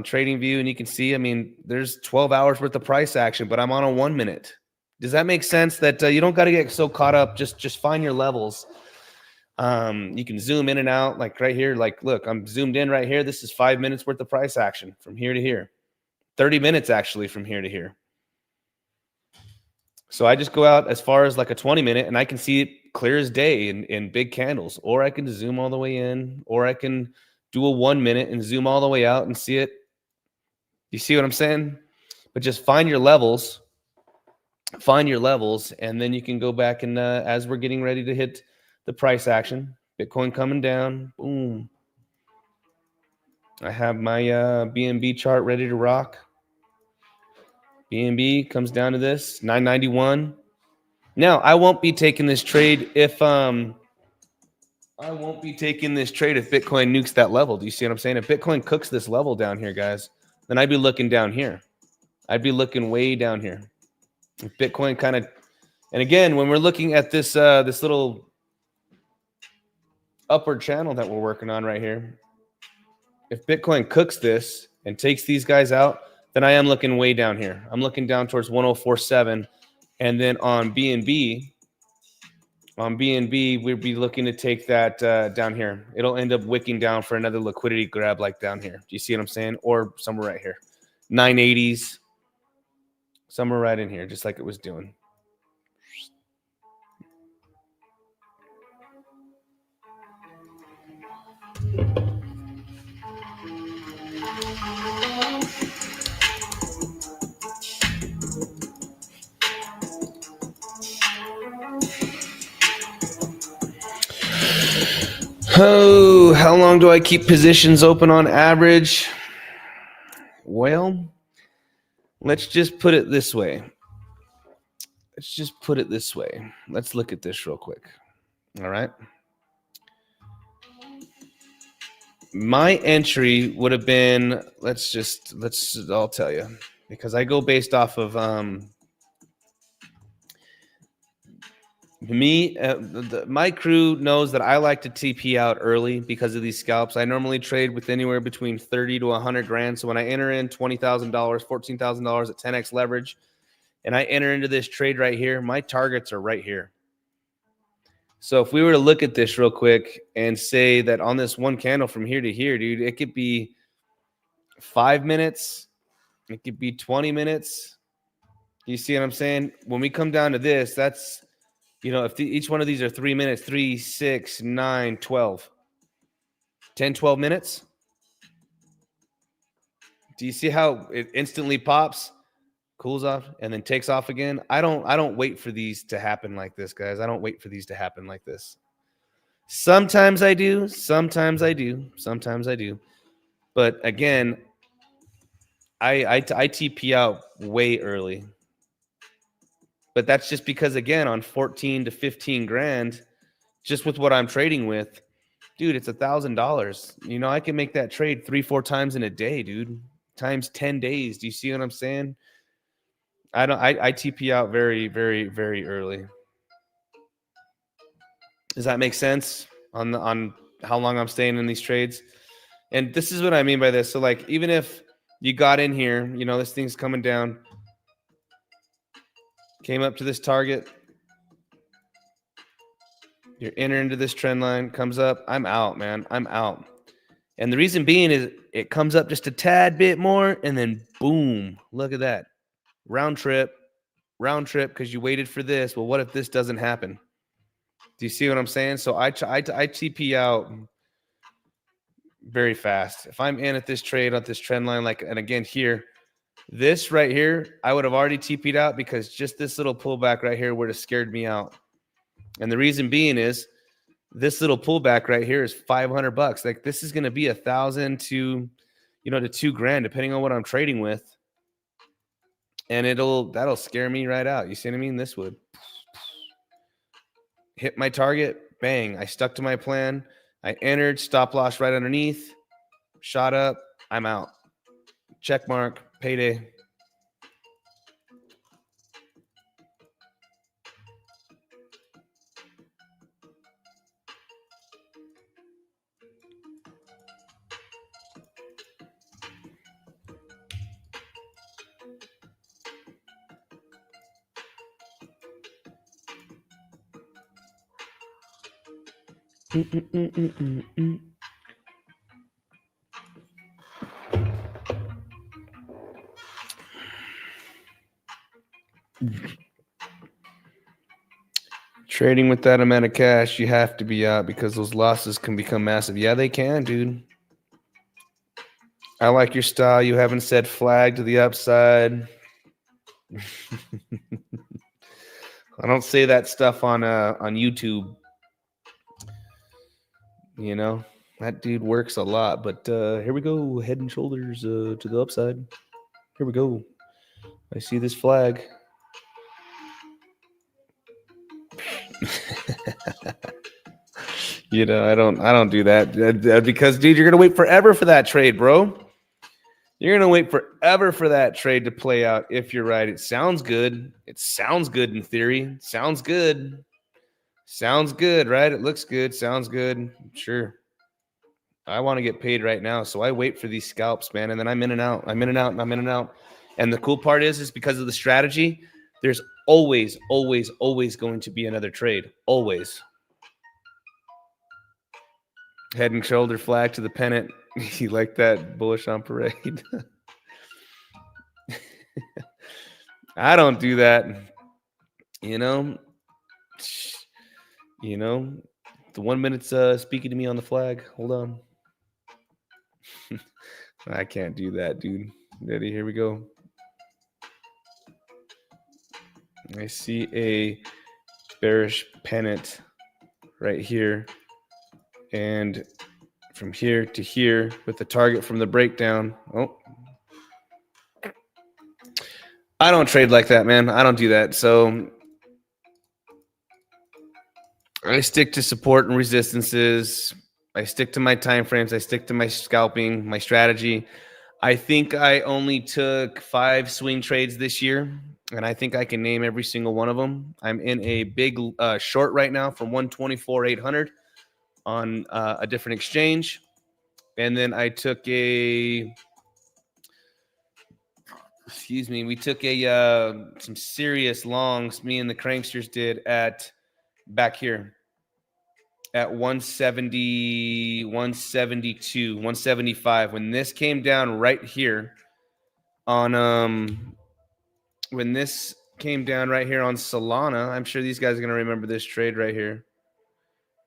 TradingView, and you can see, I mean, there's 12 hours worth of price action, but I'm on a 1 minute. Does that make sense? That you don't got to get so caught up. Just find your levels. You can zoom in and out, like right here. Like, look, I'm zoomed in right here. This is 5 minutes worth of price action from here to here. 30 minutes actually from here to here. So I just go out as far as like a 20 minute, and I can see it clear as day in big candles, or I can zoom all the way in, or I can do a 1 minute and zoom all the way out and see it. You see what I'm saying? But just find your levels, and then you can go back and as we're getting ready to hit the price action, Bitcoin coming down, boom. I have my BNB chart ready to rock. BNB comes down to this 991. Now, I won't be taking this trade if Bitcoin nukes that level. Do you see what I'm saying? If Bitcoin cooks this level down here, guys, then I'd be looking down here. I'd be looking way down here. If Bitcoin kind of, and again, when we're looking at this this little upward channel that we're working on right here, if Bitcoin cooks this and takes these guys out, then I am looking way down here. I'm looking down towards 1047. And then on BNB, we'd be looking to take that down here. It'll end up wicking down for another liquidity grab like down here. Do you see what I'm saying? Or somewhere right here. 980s. Somewhere right in here, just like it was doing. Oh, how long do I keep positions open on average? Well, let's just put it this way. let's just put it this way. Let's look at this real quick. All right. My entry would have been, I'll tell you, because I go based off of my crew knows that I like to TP out early because of these scalps. I normally trade with anywhere between 30 to 100 grand. So when I enter in $20,000, $14,000 at 10x leverage, and I enter into this trade right here, my targets are right here. So if we were to look at this real quick and say that on this one candle from here to here, dude, it could be 5 minutes. It could be 20 minutes. You see what I'm saying? When we come down to this, that's, if each one of these are 3 minutes, 3, 6, 9, 12, 10, 12 minutes. Do you see how it instantly pops, cools off, and then takes off again? I don't wait for these to happen like this, guys. I don't wait for these to happen like this. Sometimes I do. Sometimes I do. Sometimes I do. But again, I TP out way early. But that's just because, again, on 14 to 15 grand, just with what I'm trading with, dude, it's $1,000. I can make that trade 3-4 times in a day, dude. Times 10 days. Do you see what I'm saying? I TP out very, very, very early. Does that make sense on how long I'm staying in these trades? And this is what I mean by this. So like, even if you got in here, this thing's coming down, came up to this target, you're entering into this trend line, comes up, I'm out, man. I'm out. And the reason being is it comes up just a tad bit more, and then boom, look at that. Round trip, because you waited for this. Well, what if this doesn't happen? Do you see what I'm saying? So I TP out very fast. If I'm in at this trade, on this trend line, and again here, this right here, I would have already TP'd out because just this little pullback right here would have scared me out. And the reason being is this little pullback right here is $500. Like, this is going to be $1,000 to $2,000, depending on what I'm trading with. And that'll scare me right out. You see what I mean? This would hit my target. Bang. I stuck to my plan. I entered, stop loss right underneath, shot up. I'm out. Check mark, payday. Trading with that amount of cash, you have to be out because those losses can become massive. Yeah, they can, dude. I like your style. You haven't said flag to the upside. I don't say that stuff on YouTube. That dude works a lot. But here we go. Head and shoulders to the upside. Here we go. I see this flag. I don't do that because, dude, you're gonna wait forever for that trade, bro. You're gonna wait forever for that trade to play out. If you're right, it sounds good. It sounds good in theory. Sounds good. Sounds good, right? It looks good. Sounds good. Sure. I want to get paid right now, so I wait for these scalps, man, and then I'm in and out. I'm in and out, and I'm in and out. And the cool part is because of the strategy, there's always, always, always going to be another trade. Always. Head and shoulder flag to the pennant. You like that? Bullish on parade. I don't do that. The 1 minute's speaking to me on the flag. Hold on. I can't do that, dude. Ready? Here we go. I see a bearish pennant right here. And from here to here with the target from the breakdown. Oh, I don't trade like that, man. I don't do that. So I stick to support and resistances. I stick to my time frames. I stick to my scalping, my strategy. I think I only took 5 swing trades this year, and I think I can name every single one of them. I'm in a big short right now from 124,800 on a different exchange. And then I took we took some serious longs, me and the cranksters did at back here at 170, 172, 175. When this came down right here on when this came down right here on Solana, I'm sure these guys are going to remember this trade right here.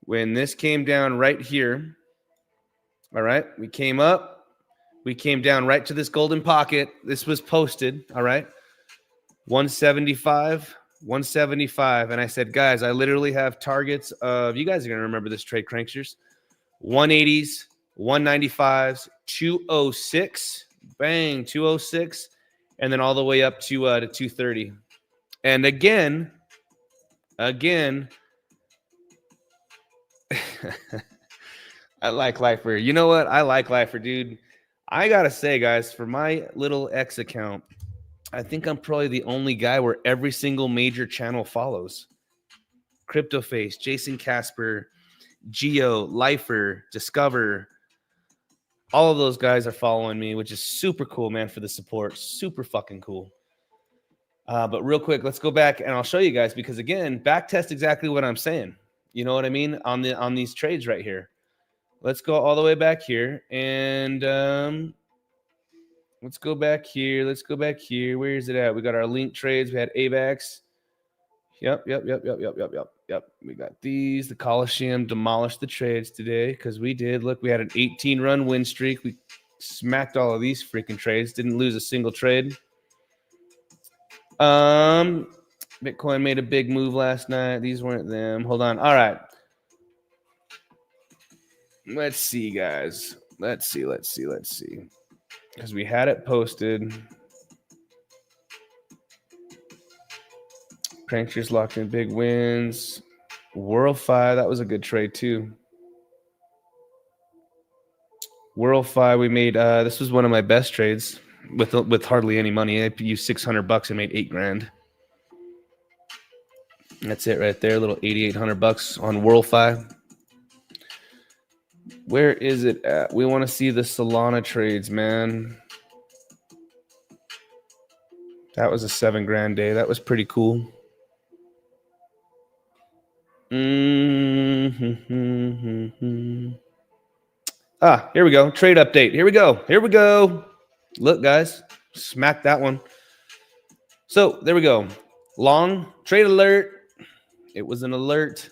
When this came down right here, all right, we came up, we came down right to this golden pocket. This was posted, all right, 175, 175. And I said, guys, I literally have targets of, you guys are going to remember this trade, cranksters, 180s, 195s, 206, bang, 206, and then all the way up to 230. And again, I like Lifer. You know what? I like Lifer, dude. I got to say, guys, for my little X account, I think I'm probably the only guy where every single major channel follows. CryptoFace, Jason Casper, Geo, Lifer, Discover. All of those guys are following me, which is super cool, man, for the support. Super fucking cool. But real quick, let's go back and I'll show you guys because, again, back test exactly what I'm saying. You know what I mean? On these trades right here. Let's go all the way back here and let's go back here. Let's go back here. Where is it at? We got our link trades. We had AVAX. Yep. We got these. The Coliseum demolished the trades today because we did. Look, we had an 18-run win streak. We smacked all of these freaking trades. Didn't lose a single trade. Bitcoin made a big move last night. These weren't them. Hold on. All right. Let's see, guys. Let's see. Because we had it posted. Pranksters locked in big wins. World-Fi, that was a good trade too. World-Fi, we made, this was one of my best trades with hardly any money. I used $600 and made $8,000. That's it right there, a little $8,800 on World-Fi. Where is it at? We want to see the Solana trades, man. That was a $7,000 day. That was pretty cool. Ah, here we go. Trade update. Here we go. Look, guys, smack that one. So there we go. Long trade alert. It was an alert.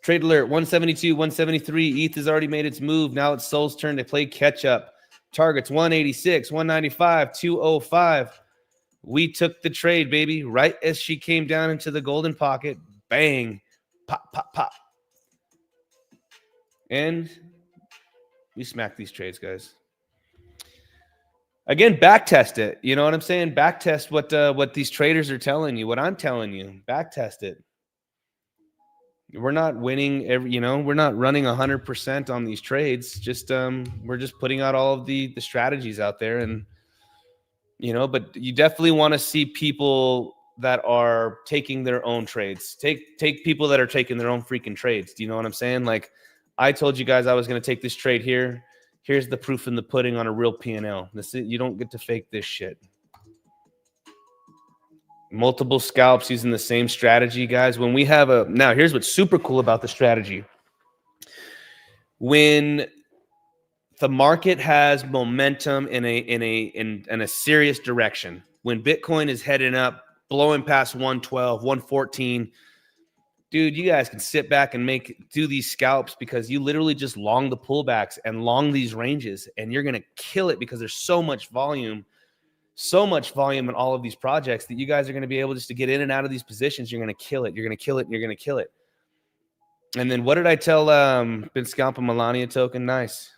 Trade alert 172, 173. ETH has already made its move. Now it's Sol's turn to play catch up. Targets 186, 195, 205. We took the trade, baby, right as she came down into the golden pocket. Bang. Pop, pop, pop. And we smacked these trades, guys. Again, back test it. You know what I'm saying? Back test what these traders are telling you, what I'm telling you. Back test it. We're not winning we're not running 100% on these trades. Just we're just putting out all of the strategies out there, and but you definitely want to see people that are taking their own trades. Take people that are taking their own freaking trades. Do you know what I'm saying? Like I told you guys I was going to take this trade here. Here's the proof in the pudding on a real P&L. You don't get to fake this shit. Multiple scalps using the same strategy, guys. When we have now here's what's super cool about the strategy. When the market has momentum in a serious direction, when Bitcoin is heading up, blowing past 112, 114, dude, you guys can sit back and do these scalps because you literally just long the pullbacks and long these ranges, and you're gonna kill it because there's so much volume in all of these projects that you guys are going to be able just to get in and out of these positions. You're going to kill it. You're going to kill it. And you're going to kill it. And then what did I tell been scalping Melania token? Nice.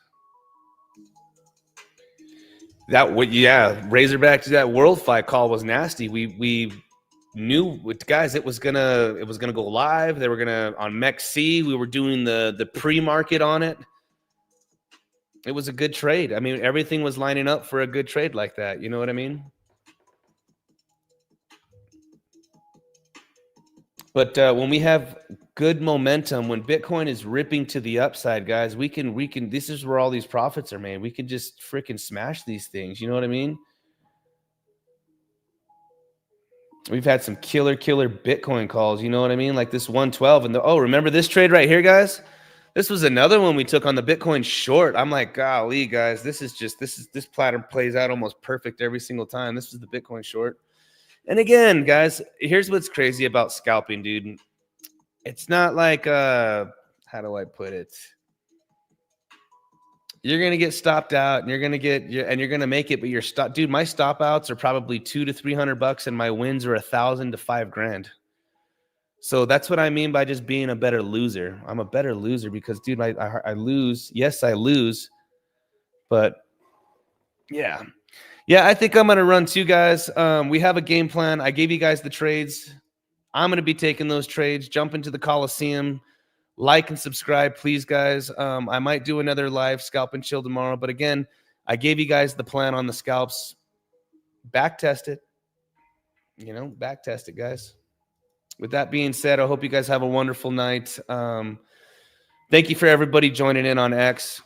Razorback to that World-Fi call was nasty. We knew with guys it was gonna go live. They were gonna on MEXC. We were doing the pre-market on it. It was a good trade. I mean, everything was lining up for a good trade like that. You know what I mean? But when we have good momentum, when Bitcoin is ripping to the upside, guys, we can. This is where all these profits are made. We can just freaking smash these things. You know what I mean? We've had some killer Bitcoin calls. You know what I mean? Like this 112 and remember this trade right here, guys? This was another one we took on the Bitcoin short. I'm like, golly, guys, this pattern plays out almost perfect every single time. This was the Bitcoin short. And again, guys, here's what's crazy about scalping, dude. It's not like how do I put it? You're gonna get stopped out, and you're gonna make it, but your stop, dude. My stop outs are probably $200 to $300, and my wins are $1,000 to $5,000. So that's what I mean by just being a better loser. I'm a better loser because, dude, I lose. Yes, I lose, but yeah. I think I'm gonna run too, guys. We have a game plan. I gave you guys the trades. I'm gonna be taking those trades. Jump into the Coliseum. Like and subscribe, please, guys. I might do another live Scalp and Chill tomorrow, but again, I gave you guys the plan on the scalps. Back test it. Back test it, guys. With that being said, I hope you guys have a wonderful night. Thank you for everybody joining in on X.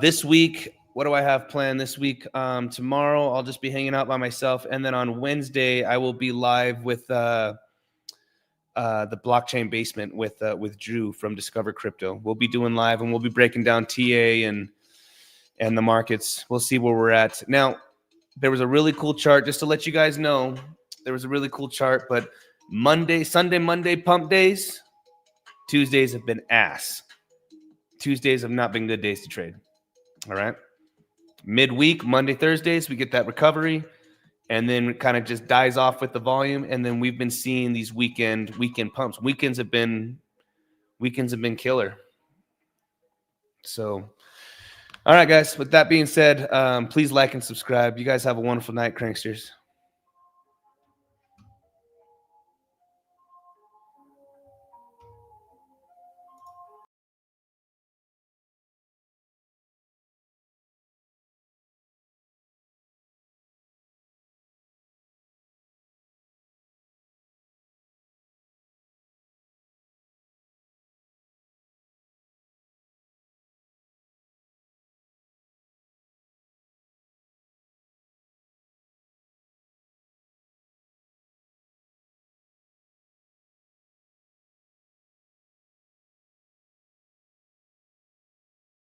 This week, what do I have planned this week? Tomorrow, I'll just be hanging out by myself. And then on Wednesday, I will be live with the blockchain basement with Drew from Discover Crypto. We'll be doing live and we'll be breaking down TA and the markets. We'll see where we're at. Now, there was a really cool chart, just to let you guys know. There was a really cool chart, but Sunday, Monday pump days. Tuesdays have been ass. Tuesdays have not been good days to trade. All right. Midweek, Monday, Thursdays, we get that recovery. And then it kind of just dies off with the volume. And then we've been seeing these weekend pumps. Weekends have been killer. So, all right, guys. With that being said, please like and subscribe. You guys have a wonderful night, Cranksters.